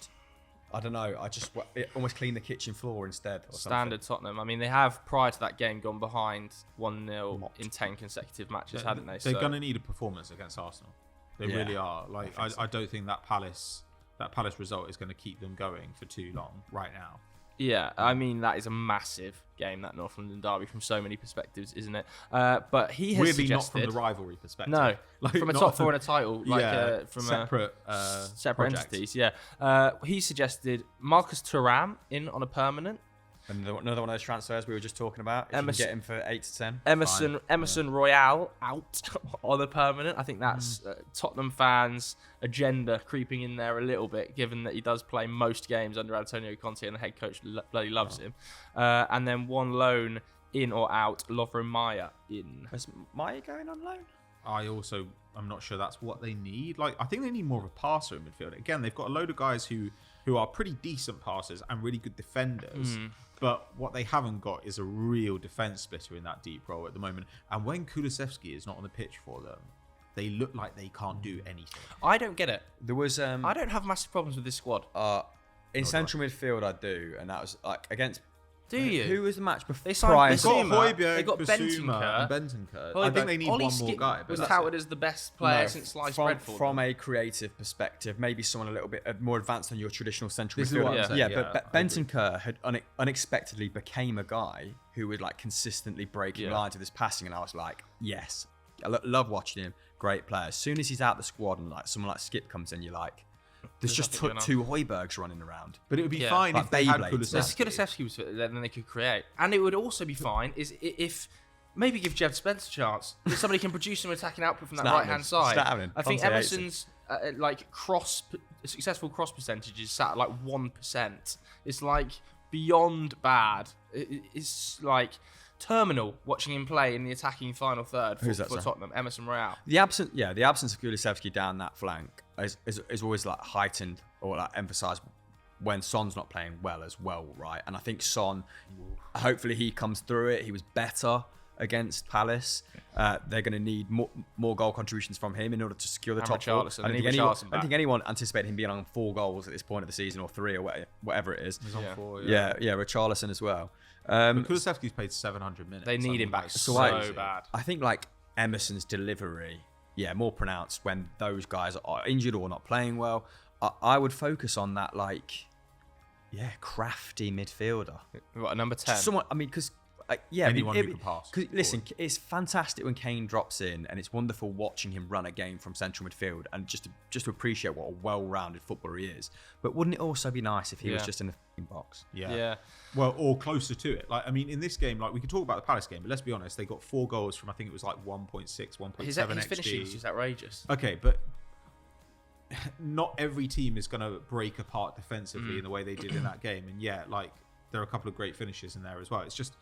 Speaker 3: I don't know. It almost cleaned the kitchen floor instead. Or
Speaker 1: Standard Tottenham. I mean, they have, prior to that game, gone behind 1-0 in 10 consecutive matches, hadn't they?
Speaker 2: They're going to need a performance against Arsenal. They really are. Like, I don't think that Palace result is going to keep them going for too long right now.
Speaker 1: Yeah, I mean, that is a massive game, that North London derby, from so many perspectives, isn't it? But he has
Speaker 2: Weirdly,
Speaker 1: suggested...
Speaker 2: not from the rivalry perspective.
Speaker 1: No,
Speaker 2: like,
Speaker 1: from a top 4 and a title, like from
Speaker 2: separate projects.
Speaker 1: entities, yeah. He suggested Marcus Thuram in on a permanent.
Speaker 3: Another one of those transfers we were just talking about. If you can get him for 8 to 10.
Speaker 1: Emerson Royale out on a permanent. I think that's Tottenham fans' agenda creeping in there a little bit, given that he does play most games under Antonio Conte and the head coach bloody loves him. And then one loan in or out, Lovro Maya in.
Speaker 3: Is Maya going on loan?
Speaker 2: I'm not sure that's what they need. Like, I think they need more of a passer in midfield. Again, they've got a load of guys who are pretty decent passers and really good defenders. But what they haven't got is a real defence splitter in that deep role at the moment. And when Kulusevski is not on the pitch for them, they look like they can't do anything.
Speaker 1: I don't get it.
Speaker 3: There was
Speaker 1: I don't have massive problems with this squad.
Speaker 3: in central midfield I do, and that was like against.
Speaker 1: Do you?
Speaker 3: Who was the match before?
Speaker 1: They signed
Speaker 3: prior?
Speaker 2: They've got
Speaker 1: Bissouma.
Speaker 2: Højbjerg,
Speaker 1: They got
Speaker 2: Bissouma, and Bentancur. I think they need
Speaker 1: Ollie
Speaker 2: one more
Speaker 1: Skip
Speaker 2: guy. But
Speaker 1: was
Speaker 2: that's
Speaker 1: touted
Speaker 2: it.
Speaker 1: as the best player
Speaker 3: No,
Speaker 1: since sliced bread for
Speaker 3: from
Speaker 1: them.
Speaker 3: a creative perspective, maybe someone a little bit more advanced than your traditional central
Speaker 2: This is
Speaker 3: midfielder.
Speaker 2: what I'm saying,
Speaker 3: Yeah,
Speaker 2: yeah,
Speaker 3: but
Speaker 2: I
Speaker 3: Bentancur had unexpectedly became a guy who would like consistently breaking lines with his passing, and I was like, yes, I love watching him. Great player. As soon as he's out the squad and like someone like Skip comes in, you're like, there's just two Højbjergs running around.
Speaker 2: But it would be
Speaker 1: Yeah.
Speaker 2: fine
Speaker 3: Like
Speaker 2: if they had
Speaker 3: Beyblades.
Speaker 2: Kulusevski.
Speaker 1: Kulusevski was fit, then they could create, and it would also be fine is if maybe give Jeff Spence a chance. If somebody can produce some attacking output from that
Speaker 3: It's not
Speaker 1: right hand
Speaker 3: happening.
Speaker 1: side.
Speaker 3: It's not happening.
Speaker 1: I think
Speaker 3: Conte hates
Speaker 1: Emerson's successful cross percentages sat at like 1%. It's like beyond bad. It's like terminal watching him play in the attacking final third
Speaker 3: Who's that,
Speaker 1: for
Speaker 3: sorry?
Speaker 1: Tottenham. Emerson Royale.
Speaker 3: The absence of Kulusevski down that flank is always like heightened or like emphasised when Son's not playing well as well, right? And I think Son, hopefully he comes through it. He was better against Palace. They're going to need more goal contributions from him in order to secure the
Speaker 1: And
Speaker 3: top four.
Speaker 1: Richarlison.
Speaker 3: I
Speaker 1: They
Speaker 3: don't
Speaker 1: need Richarlison
Speaker 3: think
Speaker 1: back.
Speaker 3: anyone anticipated him being on 4 goals at this point of the season, or 3, or whatever it is.
Speaker 2: He's on
Speaker 1: Yeah.
Speaker 2: 4,
Speaker 3: Yeah, Richarlison as well.
Speaker 2: But Kulusevski's played 700 minutes.
Speaker 1: They need him back
Speaker 2: Like,
Speaker 1: so
Speaker 2: crazy.
Speaker 1: bad.
Speaker 3: I think like Emerson's delivery, more pronounced when those guys are injured or not playing well. I would focus on that, like, crafty midfielder.
Speaker 1: We've got a number 10.
Speaker 3: Someone, I mean, because
Speaker 2: anyone who can pass.
Speaker 3: Listen, it's fantastic when Kane drops in, and it's wonderful watching him run a game from central midfield, and just to appreciate what a well-rounded footballer he is. But wouldn't it also be nice if he was just in the box?
Speaker 1: Yeah.
Speaker 2: Well, or closer to it. Like, I mean, in this game, like, we could talk about the Palace game, but let's be honest, they got 4 goals from, I think it was like 1.6, 1.7
Speaker 1: His
Speaker 2: XG.
Speaker 1: finishing is just outrageous.
Speaker 2: Okay, but not every team is going to break apart defensively in the way they did in that game. And yeah, like, there are a couple of great finishes in there as well. It's just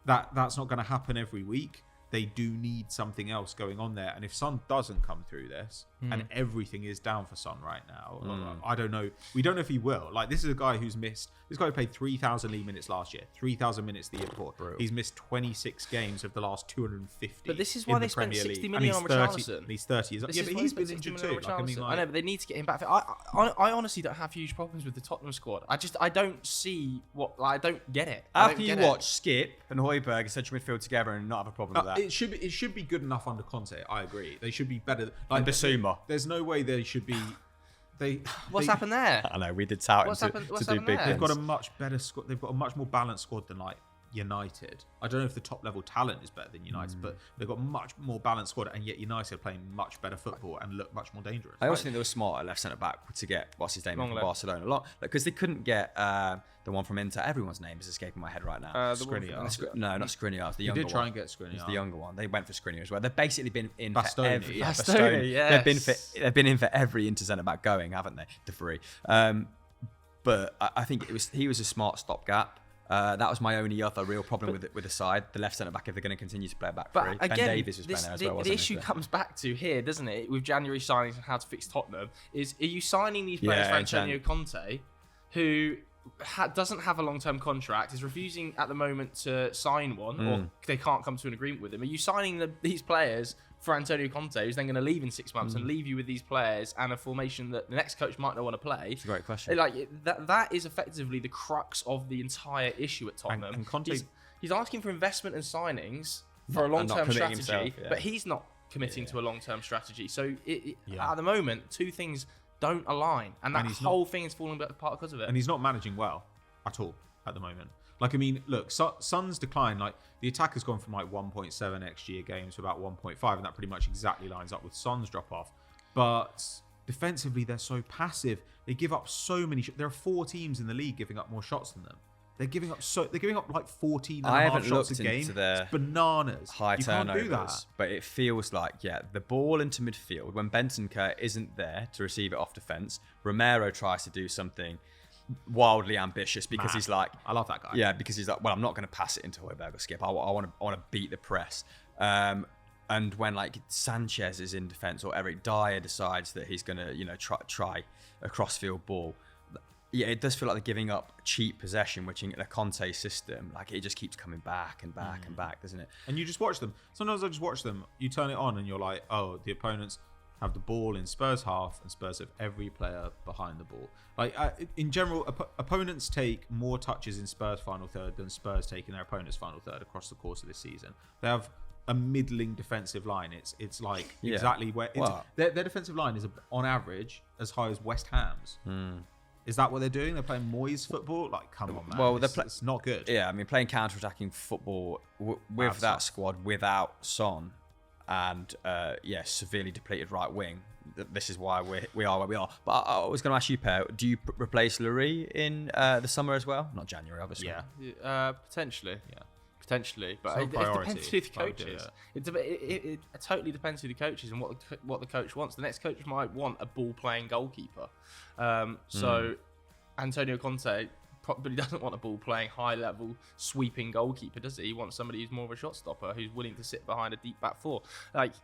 Speaker 2: that's not going to happen every week. They do need something else going on there. And if Son doesn't come through this, and everything is down for Son right now, I don't know. We don't know if he will. Like, this is a guy who's missed. This guy played 3,000 league minutes last year, 3,000 minutes the year before.
Speaker 3: Brutal.
Speaker 2: He's missed 26 games of the last 250.
Speaker 1: But this is why they spent 60 million on Richarlison.
Speaker 2: He's 30 years old. Yeah, but he's been injured too. Like,
Speaker 1: I know, but they need to get him back. I honestly don't have huge problems with the Tottenham squad. I don't see what. Like, I don't get it.
Speaker 3: After you watch Skip and Højbjerg in central midfield together and not have a problem with that.
Speaker 2: It should be good enough under Conte. I agree. They should be better. Like,
Speaker 3: And Basuma.
Speaker 2: There's no way they should be.
Speaker 1: What's happened there?
Speaker 3: I know, we did tout him to do big
Speaker 1: there?
Speaker 3: things.
Speaker 2: They've got a much better squad. They've got a much more balanced squad than like United. I don't know if the top level talent is better than United, but they've got much more balanced squad, and yet United are playing much better football and look much more dangerous.
Speaker 3: I also think they were smart at left centre back to get what's his name from Barcelona a lot, because they couldn't get the one from Inter. Everyone's name is escaping my head right now.
Speaker 2: Skriniar.
Speaker 3: No, not Skriniar. It's the
Speaker 2: They
Speaker 3: younger
Speaker 2: did try
Speaker 3: one.
Speaker 2: and get Skriniar.
Speaker 3: It's the younger one. They went for Skriniar as well. They've basically been in
Speaker 2: Bastoni.
Speaker 3: for every. Yeah,
Speaker 1: Bastoni, yes.
Speaker 3: They've been in for every Inter centre back going, haven't they? The three. But I think he was a smart stopgap. That was my only other real problem with the side, the left centre back, if they're going to continue to play back three.
Speaker 1: But again,
Speaker 3: Ben Davies was playing there as well, wasn't
Speaker 1: the issue comes back to here, doesn't it, with January signings and how to fix Tottenham, is are you signing these players for Antonio Conte, who doesn't have a long-term contract, is refusing at the moment to sign one, or they can't come to an agreement with him? Are you signing these players for Antonio Conte, who's then going to leave in 6 months and leave you with these players and a formation that the next coach might not want to play?
Speaker 3: It's a great question.
Speaker 1: Like, that is effectively the crux of the entire issue at Tottenham.
Speaker 2: And Conte,
Speaker 1: he's asking for investment and signings for a long-term strategy, but he's not committing to a long-term strategy. So at the moment, two things don't align, and that whole thing is falling apart because of it.
Speaker 2: and he's not managing well at all at the moment. Like, I mean, look, Son's decline, like, the attack has gone from like 1.7 XG a game to about 1.5, and that pretty much exactly lines up with Son's drop off. But defensively, they're so passive. They give up so many shots. There are 4 teams in the league giving up more shots than them. They're giving up like 14 and a half shots a game. It's bananas.
Speaker 3: High turnovers,
Speaker 2: can't do that.
Speaker 3: But it feels like, the ball into midfield, when Bentancur isn't there to receive it off defence, Romero tries to do something wildly ambitious because he's like,
Speaker 2: I love that guy.
Speaker 3: Yeah, because he's like, well, I'm not going to pass it into Højbjerg or Skip. I want to beat the press. And when like Sanchez is in defence, or Eric Dyer decides that he's going to try a crossfield ball, it does feel like they're giving up cheap possession, which in a Conte system, like, it just keeps coming back and back and back, doesn't it?
Speaker 2: And you just watch them. Sometimes I just watch them. You turn it on and you're like, oh, the opponents have the ball in Spurs half, and Spurs have every player behind the ball. Like, in general, opponents take more touches in Spurs final third than Spurs take in their opponent's final third across the course of this season. They have a middling defensive line. It's like exactly where their defensive line is on average as high as West Ham's. Is that what they're doing? They're playing Moyes football? Like, come on, man.
Speaker 3: Well,
Speaker 2: it's not good.
Speaker 3: Yeah, I mean, playing counter-attacking football with that squad without Son and severely depleted right wing. This is why we are where we are. But I was going to ask you, Per, do you replace Lurie in the summer as well? Not January, obviously.
Speaker 1: Yeah, potentially. Yeah. Potentially, but it depends who the coach is. It totally depends who the coach is and what the coach wants. The next coach might want a ball-playing goalkeeper. So Antonio Conte probably doesn't want a ball-playing, high-level, sweeping goalkeeper, does he? He wants somebody who's more of a shot stopper, who's willing to sit behind a deep back four. Like,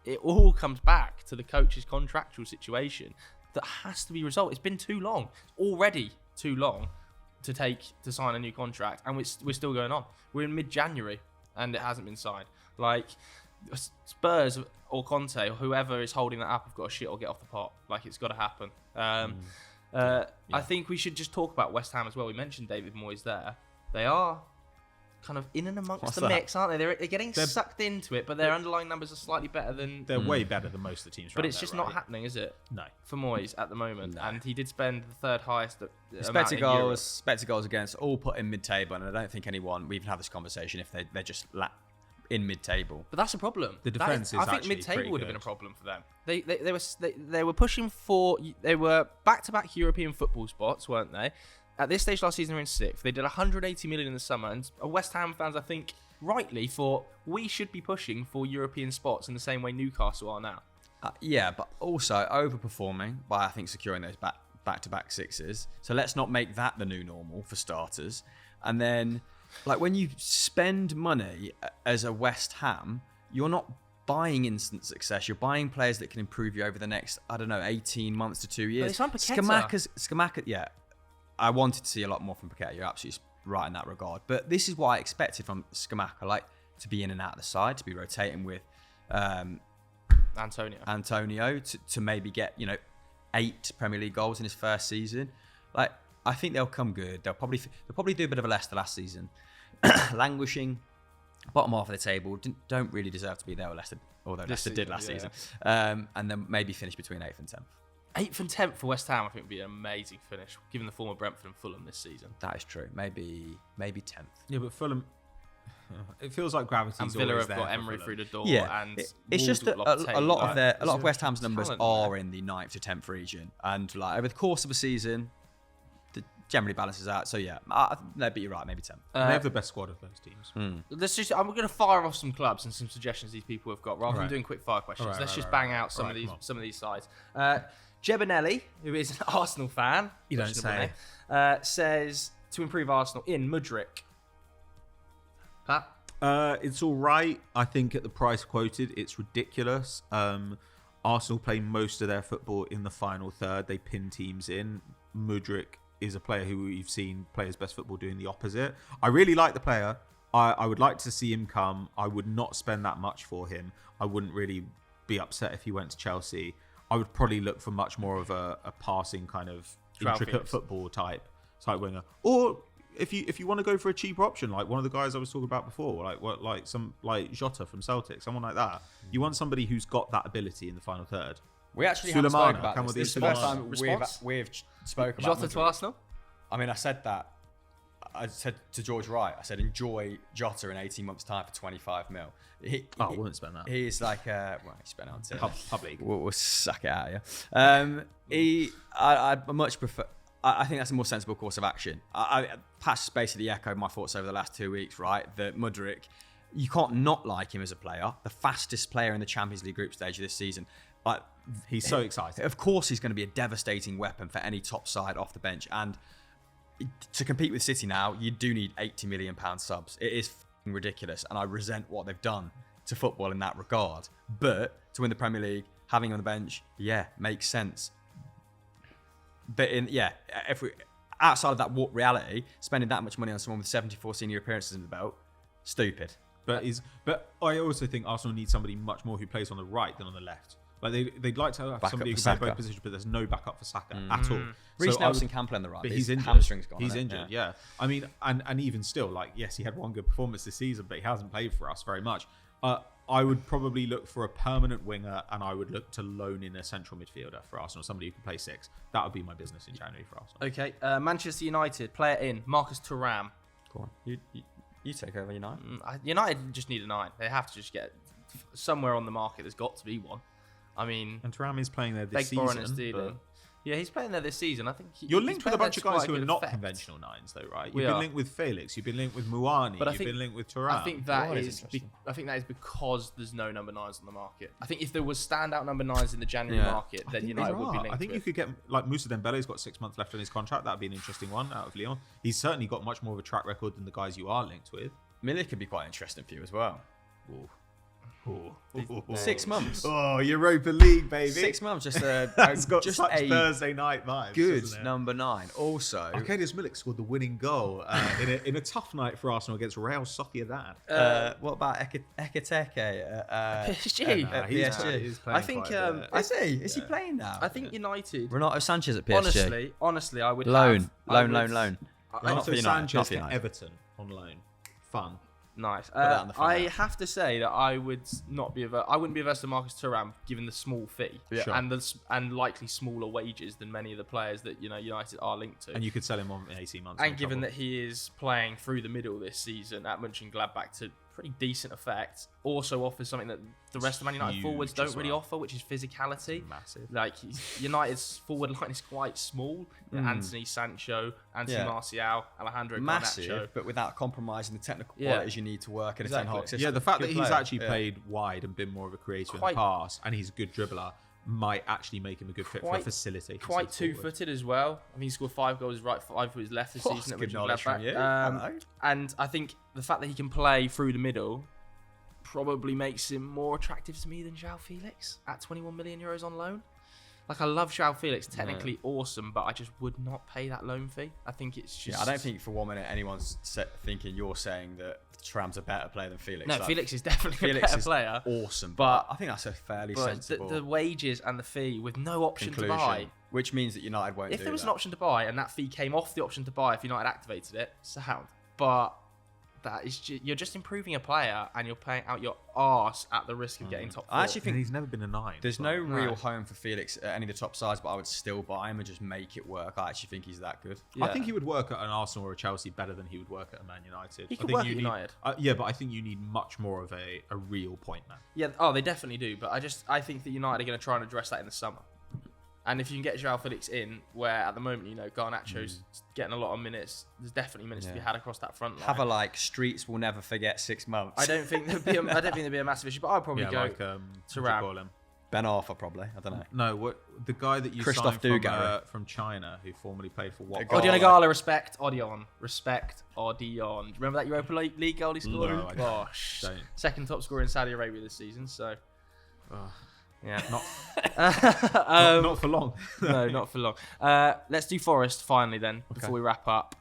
Speaker 1: it all comes back to the coach's contractual situation that has to be resolved. It's been too long. It's already too long to sign a new contract, and we're still going on. We're in mid-January and it hasn't been signed. Like, Spurs or Conte or whoever is holding that up have got to shit or get off the pot. Like, it's got to happen. I think we should just talk about West Ham as well. We mentioned David Moyes there. They are kind of in and amongst
Speaker 3: What's
Speaker 1: the
Speaker 3: that?
Speaker 1: mix, aren't they? They're getting sucked into it, but their underlying numbers are slightly better than.
Speaker 2: They're way better than most of the teams.
Speaker 1: But
Speaker 2: around
Speaker 1: it's
Speaker 2: there,
Speaker 1: just
Speaker 2: right?
Speaker 1: not happening, is it?
Speaker 2: No.
Speaker 1: For Moyes at the moment,
Speaker 3: No.
Speaker 1: and he did spend the third highest amount
Speaker 3: Expected
Speaker 1: in Europe.
Speaker 3: goals against, all put in mid-table, and I don't think we even have this conversation if they're just in mid-table.
Speaker 1: But that's a problem.
Speaker 2: The defence is
Speaker 1: I think
Speaker 2: actually
Speaker 1: mid-table
Speaker 2: pretty
Speaker 1: would have been
Speaker 2: good.
Speaker 1: a problem for them. They were pushing for. They were back-to-back European football spots, weren't they? At this stage last season, they're in 6th. They did 180 million in the summer, and West Ham fans, I think, rightly thought we should be pushing for European spots in the same way Newcastle are now.
Speaker 3: Yeah, but also overperforming by, I think, securing those back-to-back sixes. So let's not make that the new normal for starters. And then, like, when you spend money as a West Ham, you're not buying instant success. You're buying players that can improve you over the next, 18 months to 2 years.
Speaker 1: But they signed Paqueta.
Speaker 3: Scamacca, yeah. I wanted to see a lot more from Paqueta. You're absolutely right in that regard. But this is what I expected from Scamacca, like to be in and out of the side, to be rotating with Antonio, to maybe get 8 Premier League goals in his first season. Like, I think they'll come good. They'll probably do a bit of a Leicester last season, languishing bottom half of the table. Don't really deserve to be there, although Leicester did last season, and then maybe finish between 8th and 10th.
Speaker 1: 8th and 10th for West Ham, I think, would be an amazing finish, given the form of Brentford and Fulham this season.
Speaker 3: That is true. Maybe 10th.
Speaker 2: Yeah, but Fulham. It feels like gravity's
Speaker 1: And Villa
Speaker 2: always
Speaker 1: have
Speaker 2: there
Speaker 1: got
Speaker 2: for
Speaker 1: Emery
Speaker 2: Fulham.
Speaker 1: through the door.
Speaker 3: Yeah,
Speaker 1: And
Speaker 3: it's just that
Speaker 1: Wolves
Speaker 3: a lot
Speaker 1: Lopetegi.
Speaker 3: of West Ham's numbers
Speaker 1: talent
Speaker 3: are
Speaker 1: there.
Speaker 3: in the 9th to 10th region, and like over the course of a season, it generally balances out. So yeah, no, but you're right, maybe 10th.
Speaker 2: They have the best squad of those teams.
Speaker 1: I'm going to fire off some clubs and some suggestions these people have got, rather than
Speaker 2: Right.
Speaker 1: doing quick fire questions.
Speaker 2: Alright,
Speaker 1: Let's
Speaker 2: right,
Speaker 1: just
Speaker 2: right,
Speaker 1: bang
Speaker 2: right,
Speaker 1: out some
Speaker 2: right,
Speaker 1: of
Speaker 2: come
Speaker 1: these
Speaker 2: on.
Speaker 1: sides. Jebanelli, who is an Arsenal fan,
Speaker 2: You don't
Speaker 1: questionable
Speaker 2: say.
Speaker 1: name, says to improve Arsenal in Mudryk. Pat?
Speaker 2: It's all right. I think at the price quoted, it's ridiculous. Arsenal play most of their football in the final third. They pin teams in. Mudryk is a player who we've seen play his best football doing the opposite. I really like the player. I would like to see him come. I would not spend that much for him. I wouldn't really be upset if he went to Chelsea. I would probably look for much more of a passing kind of intricate football type winger. Or if you want to go for a cheaper option, like one of the guys I was talking about before, like Jota from Celtic, someone like that. You want somebody who's got that ability in the final third.
Speaker 3: We actually haven't spoken about this. This is the first time
Speaker 1: Response?
Speaker 3: we've spoken about
Speaker 1: Jota to
Speaker 3: Mudryk.
Speaker 1: Arsenal?
Speaker 3: I mean, I said that. I said to George Wright, I said, enjoy Jota in 18 months' time for 25 mil.
Speaker 2: I wouldn't spend that.
Speaker 3: He's like, he spent it on Tinder.
Speaker 2: Public.
Speaker 3: We'll suck it out of you. I much prefer. I think that's a more sensible course of action. Pat's basically echoed my thoughts over the last 2 weeks, right? That Mudryk, you can't not like him as a player. The fastest player in the Champions League group stage of this season.
Speaker 2: He's so excited.
Speaker 3: Of course, he's going to be a devastating weapon for any top side off the bench. And to compete with City now, you do need £80 million subs. It is f***ing ridiculous, and I resent what they've done to football in that regard. But to win the Premier League, having him on the bench, yeah, makes sense. But if we outside of that reality, spending that much money on someone with 74 senior appearances in the belt, stupid.
Speaker 2: But I also think Arsenal need somebody much more who plays on the right than on the left. Like they'd like to have
Speaker 3: Backup
Speaker 2: somebody who
Speaker 3: for
Speaker 2: can play
Speaker 3: Saka.
Speaker 2: both positions, but there's no backup for Saka at all.
Speaker 3: Reece
Speaker 2: So
Speaker 3: Nelson can play on the right,
Speaker 2: but
Speaker 3: but
Speaker 2: he's
Speaker 3: his
Speaker 2: injured.
Speaker 3: hamstring's gone.
Speaker 2: He's
Speaker 3: hasn't it?
Speaker 2: injured, yeah. I mean, and even still, like, yes, he had one good performance this season, but he hasn't played for us very much. I would probably look for a permanent winger, and I would look to loan in a central midfielder for Arsenal, somebody who can play 6. That would be my business in January for Arsenal.
Speaker 1: Okay, Manchester United, player in, Marcus Thuram.
Speaker 3: Go on. You take over United.
Speaker 1: United just need a 9. They have to just get somewhere on the market. There's got to be one. I mean,
Speaker 2: And Thuram is playing there this
Speaker 1: beg foreign and
Speaker 2: season.
Speaker 1: stealing.
Speaker 2: But
Speaker 1: Yeah, he's playing there this season. I think
Speaker 2: you're
Speaker 1: he's
Speaker 2: linked with a
Speaker 1: playing
Speaker 2: bunch of
Speaker 1: there to
Speaker 2: guys
Speaker 1: quite
Speaker 2: who are
Speaker 1: good
Speaker 2: not
Speaker 1: effect.
Speaker 2: conventional 9s, though, right?
Speaker 1: We
Speaker 2: You've been
Speaker 1: are.
Speaker 2: linked with Felix. You've been linked with Muani.
Speaker 1: But I
Speaker 2: You've
Speaker 1: think-
Speaker 2: been linked with Thuram.
Speaker 1: I think that
Speaker 3: Muani is
Speaker 1: is.
Speaker 3: interesting.
Speaker 1: I think that is because there's no number 9s on the market. I think if there was standout number 9s in the January
Speaker 3: Yeah.
Speaker 1: market,
Speaker 2: I
Speaker 1: then
Speaker 2: think
Speaker 1: United
Speaker 2: there
Speaker 1: would be
Speaker 2: are.
Speaker 1: linked
Speaker 2: I think
Speaker 1: with.
Speaker 2: you could get, like, Moussa Dembele's got 6 months left on his contract. That'd be an interesting one out of Lyon. He's certainly got much more of a track record than the guys you are linked with.
Speaker 3: Millie could be quite interesting for you as well.
Speaker 2: Ooh.
Speaker 3: 6 months.
Speaker 2: Oh, Europa League, baby.
Speaker 3: 6 months, just
Speaker 2: That's got
Speaker 3: just
Speaker 2: such
Speaker 3: a
Speaker 2: Thursday night vibes.
Speaker 3: good
Speaker 2: doesn't it?
Speaker 3: number 9. Also,
Speaker 2: Arkadiusz Milik scored the winning goal in a tough night for Arsenal against Real Sociedad.
Speaker 3: what about Ekiteke?
Speaker 1: PSG.
Speaker 3: At
Speaker 2: he's
Speaker 3: PSG.
Speaker 2: he's playing
Speaker 1: I think,
Speaker 2: quite a bit.
Speaker 3: Is he playing now?
Speaker 1: I think United.
Speaker 3: Renato Sanchez at PSG.
Speaker 1: Honestly, I would
Speaker 3: Loan.
Speaker 1: have, I would-
Speaker 2: Renato
Speaker 3: Not for United,
Speaker 2: Sanchez
Speaker 3: not for
Speaker 2: to
Speaker 3: United.
Speaker 2: Everton on loan fun.
Speaker 1: Nice.
Speaker 3: that in the front
Speaker 1: I
Speaker 3: now.
Speaker 1: have to say that I wouldn't be averse to Marcus Thuram given the small fee
Speaker 2: Sure.
Speaker 1: and likely smaller wages than many of the players that United are linked to.
Speaker 2: And you could sell him on in 18 months.
Speaker 1: And given that he is playing through the middle this season at Mönchengladbach to pretty decent effect, also offers something that the rest of Man United
Speaker 2: Huge
Speaker 1: forwards don't
Speaker 2: as
Speaker 1: really
Speaker 2: well.
Speaker 1: offer, which is physicality.
Speaker 2: Massive.
Speaker 1: Like United's forward line is quite small. Anthony, Sancho, Anthony
Speaker 3: Yeah.
Speaker 1: Martial, Alejandro
Speaker 3: Massive,
Speaker 1: Garnacho.
Speaker 3: but without compromising the technical
Speaker 1: Yeah.
Speaker 3: qualities you need to work in a Ten
Speaker 1: Exactly.
Speaker 3: Hag system.
Speaker 2: Yeah, the fact that
Speaker 3: Good
Speaker 2: he's
Speaker 3: player.
Speaker 2: actually played wide and been more of a creator in
Speaker 1: Quite-
Speaker 2: the past, and he's a good dribbler, might actually make him a good fit for a
Speaker 1: Quite-
Speaker 2: facility.
Speaker 1: Quite two-footed as well. I mean, he scored 5 goals right, 5 for his left this
Speaker 3: Oh,
Speaker 1: season at
Speaker 3: that's good knowledge from
Speaker 1: Mönchengladbach.
Speaker 3: you. Hello.
Speaker 1: And I think the fact that he can play through the middle probably makes him more attractive to me than João Felix at 21 million euros on loan. Like, I love João Felix, technically awesome, but I just would not pay that loan fee. I think it's just...
Speaker 3: Yeah, I don't think for 1 minute anyone's thinking you're saying that Thuram's a better player than Felix.
Speaker 1: No,
Speaker 3: Like,
Speaker 1: Felix is definitely a
Speaker 3: Felix
Speaker 1: better
Speaker 3: is
Speaker 1: player.
Speaker 3: awesome,
Speaker 1: But-
Speaker 3: I think that's a fairly
Speaker 1: But
Speaker 3: sensible
Speaker 1: the wages and the fee with no option
Speaker 3: conclusion,
Speaker 1: to buy.
Speaker 3: which means that United won't
Speaker 1: If
Speaker 3: do
Speaker 1: there was
Speaker 3: that.
Speaker 1: an option to buy and that fee came off the option to buy if United activated it, sound. But that is you're just improving a player and you're paying out your arse at the risk of getting top 4.
Speaker 3: I actually
Speaker 2: And
Speaker 3: think
Speaker 2: he's never been a 9.
Speaker 3: there's
Speaker 2: but-
Speaker 3: no real home for Felix at any of the top sides, but I would still buy him and just make it work. I actually think he's that good.
Speaker 1: Yeah.
Speaker 2: I think he would work at an Arsenal or a Chelsea better than he would work at a Man United.
Speaker 1: He
Speaker 2: I
Speaker 1: could
Speaker 2: think
Speaker 1: work
Speaker 2: you
Speaker 1: at
Speaker 2: need-
Speaker 1: United.
Speaker 2: Yeah, but I think you need much more of a real point man.
Speaker 1: Yeah, they definitely do. But I think that United are going to try and address that in the summer. And if you can get João Felix in, where at the moment, Garnacho's getting a lot of minutes, there's definitely minutes to be had across that front line.
Speaker 3: Have a like streets will never forget 6 months.
Speaker 1: I don't think there'd be a massive issue, but I'd probably
Speaker 2: Yeah,
Speaker 1: go
Speaker 2: like what do you
Speaker 1: Thuram.
Speaker 2: call him?
Speaker 3: Ben Arthur probably. I don't know.
Speaker 2: No, the guy that you
Speaker 3: Christophe
Speaker 2: signed
Speaker 3: Dugarry.
Speaker 2: from China, who formerly played for Watford.
Speaker 3: Gala.
Speaker 1: Odion Igala, respect Odion. Respect Odion. Do you remember that Europa League goal he scored?
Speaker 2: No, I don't.
Speaker 1: Gosh.
Speaker 2: Don't.
Speaker 1: Second top scorer in Saudi Arabia this season, so... Yeah.
Speaker 2: Not for long.
Speaker 1: No, not for long. Let's do Forest finally then, before we wrap up.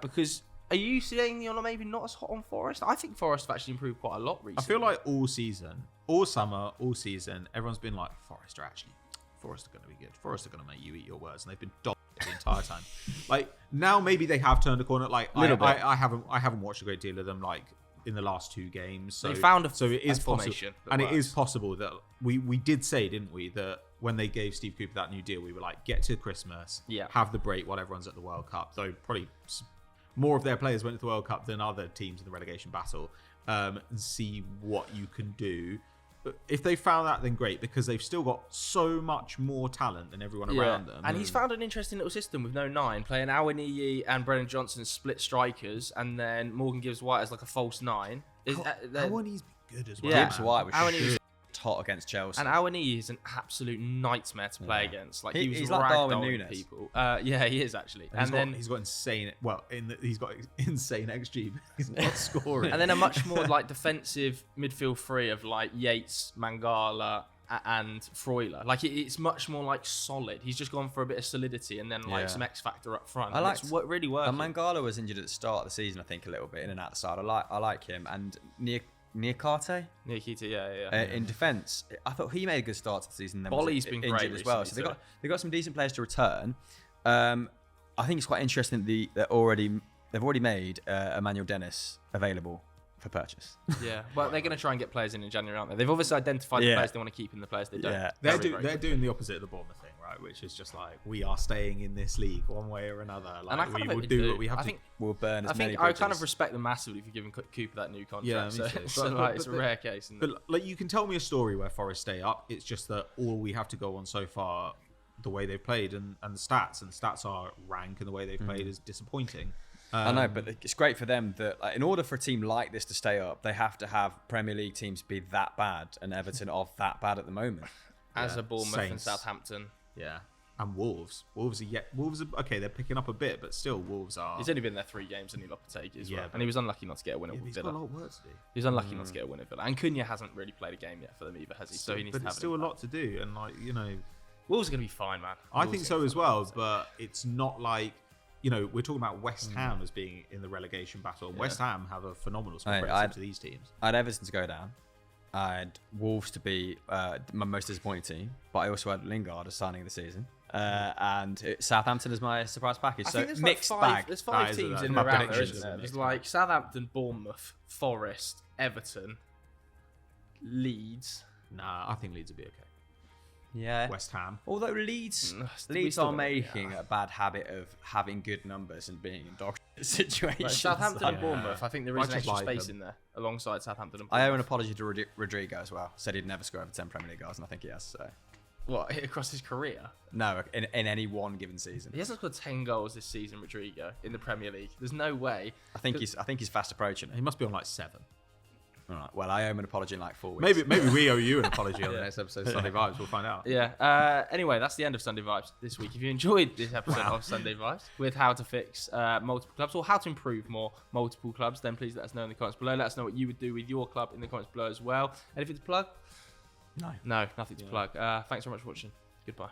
Speaker 1: Because are you saying you're maybe not as hot on Forest? I think Forest have actually improved quite a lot recently.
Speaker 2: I feel like all season, all summer, all season, everyone's been like, Forest are going to be good. Forest are going to make you eat your words, and they've been dog the entire time. Like now, maybe they have turned a corner. Like
Speaker 3: Little bit.
Speaker 2: I haven't watched a great deal of them. Like in the last 2 games, so
Speaker 1: They found a
Speaker 2: so it is
Speaker 1: formation
Speaker 2: possible,
Speaker 1: that
Speaker 2: and
Speaker 1: works.
Speaker 2: it is possible that we did say, didn't we, that when they gave Steve Cooper that new deal, we were like, get to Christmas,
Speaker 1: Yeah.
Speaker 2: have the break while everyone's at the World Cup. Though probably more of their players went to the World Cup than other teams in the relegation battle, and see what you can do. But if they found that, then great, because they've still got so much more talent than everyone around them.
Speaker 1: And he's found an interesting little system with no 9, playing Awoniyi and Brennan Johnson as split strikers, and then Morgan Gibbs White as like a false 9.
Speaker 2: Awoniyi's been good as well.
Speaker 1: Yeah.
Speaker 3: Gibbs White was
Speaker 1: Awoniyi's-
Speaker 3: hot against Chelsea.
Speaker 1: And Awoniyi is an absolute nightmare to play against. Like he was
Speaker 3: He's like Darwin
Speaker 1: ragdolling
Speaker 3: Núñez.
Speaker 1: people. Yeah, he is actually. And
Speaker 2: He's got insane. Well, he's got insane XG. But he's not scoring.
Speaker 1: then a much more like defensive midfield three of like Yates, Mangala, and Freuler. Like it's much more like solid. He's just gone for a bit of solidity and then like
Speaker 3: Yeah.
Speaker 1: some X factor up front.
Speaker 3: I
Speaker 1: And
Speaker 3: liked-
Speaker 1: it's really working.
Speaker 3: And Mangala was injured at the start of the season, I think, a little bit in and out the side. I like him. And Niakate
Speaker 1: Nikita, yeah.
Speaker 3: in defence, I thought he made a good start to the season. Then
Speaker 1: Bolly's
Speaker 3: was
Speaker 1: been
Speaker 3: injured
Speaker 1: great
Speaker 3: as well.
Speaker 1: recently
Speaker 3: So
Speaker 1: too.
Speaker 3: they got some decent players to return. I think it's quite interesting that they've already made Emmanuel Dennis available for purchase.
Speaker 1: Yeah, but they're going to try and get players in January, aren't they? They've obviously identified the
Speaker 3: Yeah.
Speaker 1: players they want to keep and the players they don't.
Speaker 3: Yeah.
Speaker 2: They're
Speaker 1: Very, very
Speaker 2: they're
Speaker 1: good.
Speaker 2: doing the opposite of the Bournemouth thing, right? Which is just like, we are staying in this league one way or another. Like,
Speaker 1: And I kind
Speaker 2: we
Speaker 1: of
Speaker 2: will
Speaker 1: hope they
Speaker 2: do what we have
Speaker 1: I
Speaker 2: to.
Speaker 1: think
Speaker 3: We'll burn as
Speaker 1: I
Speaker 3: many
Speaker 1: think I kind of
Speaker 3: bridges.
Speaker 1: respect them massively for giving Cooper that new contract.
Speaker 2: Yeah, me
Speaker 1: so,
Speaker 2: too.
Speaker 1: so,
Speaker 2: But-
Speaker 1: like,
Speaker 2: but
Speaker 1: it's a
Speaker 2: the-
Speaker 1: rare case. Isn't it?
Speaker 2: But like, you can tell me a story where Forest stay up. It's just that all we have to go on so far, the way they've played and the stats are rank, and the way they've played is disappointing.
Speaker 3: I know, but it's great for them that like, in order for a team like this to stay up, they have to have Premier League teams be that bad, and Everton are that bad at the moment.
Speaker 1: As a Bournemouth and
Speaker 2: Saints.
Speaker 1: Southampton.
Speaker 2: Yeah, and Wolves are okay. They're picking up a bit, but still, Wolves are.
Speaker 1: He's only been there 3 games and he Lopetegui as well.
Speaker 2: Yeah,
Speaker 1: And he was unlucky not to get a win
Speaker 2: Yeah,
Speaker 1: at
Speaker 2: but he's got a
Speaker 1: Villa.
Speaker 2: lot of work to do.
Speaker 1: He was unlucky not to get a win at Villa. And Cunha hasn't really played a game yet for them either, has he? So he needs
Speaker 2: But
Speaker 1: to have
Speaker 2: it's still a
Speaker 1: an
Speaker 2: lot to do, and like
Speaker 1: Wolves are going to be fine, man.
Speaker 2: I
Speaker 1: Wolves
Speaker 2: think
Speaker 1: are
Speaker 2: so
Speaker 1: gonna
Speaker 2: as
Speaker 1: be
Speaker 2: well.
Speaker 1: fine.
Speaker 2: But it's not like we're talking about West Ham as being in the relegation battle. And West Ham have a phenomenal squad
Speaker 3: Hey,
Speaker 2: relative to these teams.
Speaker 3: I had Everton to go down. I had Wolves to be my most disappointing team, but I also had Lingard as signing of the season. And Southampton is my surprise package.
Speaker 1: I
Speaker 3: So
Speaker 1: think there's
Speaker 3: mixed
Speaker 1: like
Speaker 3: bag.
Speaker 1: There's five
Speaker 2: That is
Speaker 1: teams
Speaker 2: a-
Speaker 1: in
Speaker 2: my
Speaker 1: the round there,
Speaker 2: predictions
Speaker 1: isn't there?
Speaker 2: are
Speaker 1: There's
Speaker 2: mixed
Speaker 1: like Southampton, Bournemouth, Forest, Everton, Leeds.
Speaker 2: Nah, I think Leeds will be okay.
Speaker 3: Yeah.
Speaker 2: West Ham.
Speaker 3: Although Leeds
Speaker 1: We still
Speaker 3: are
Speaker 1: got-
Speaker 3: making a bad habit of having good numbers and being in dog shit situations.
Speaker 1: Like Southampton and
Speaker 2: Yeah.
Speaker 1: Bournemouth, I think there
Speaker 2: I
Speaker 1: is an
Speaker 2: just
Speaker 1: extra
Speaker 2: like
Speaker 1: space
Speaker 2: them.
Speaker 1: in there alongside Southampton and
Speaker 3: I owe
Speaker 1: Bournemouth.
Speaker 3: an apology to Rodrigo as well. Said he'd never score over 10 Premier League goals, and I think he has. So
Speaker 1: What, across his career?
Speaker 3: no, in any one given season.
Speaker 1: He hasn't scored 10 goals this season, Rodrigo, in the Premier League. There's no way.
Speaker 3: I think he's fast approaching
Speaker 2: He
Speaker 3: it.
Speaker 2: must be on like 7.
Speaker 3: All right. Well, I owe him an apology in like 4 weeks.
Speaker 2: Maybe we owe you an apology on the next episode of Sunday Vibes. We'll find out.
Speaker 1: Yeah. Anyway, that's the end of Sunday Vibes this week. If you enjoyed this episode of Sunday Vibes with how to fix multiple clubs or how to improve more multiple clubs, then please let us know in the comments below. Let us know what you would do with your club in the comments below as well. Anything to plug?
Speaker 3: No.
Speaker 1: No, nothing to plug. Thanks very much for watching. Goodbye.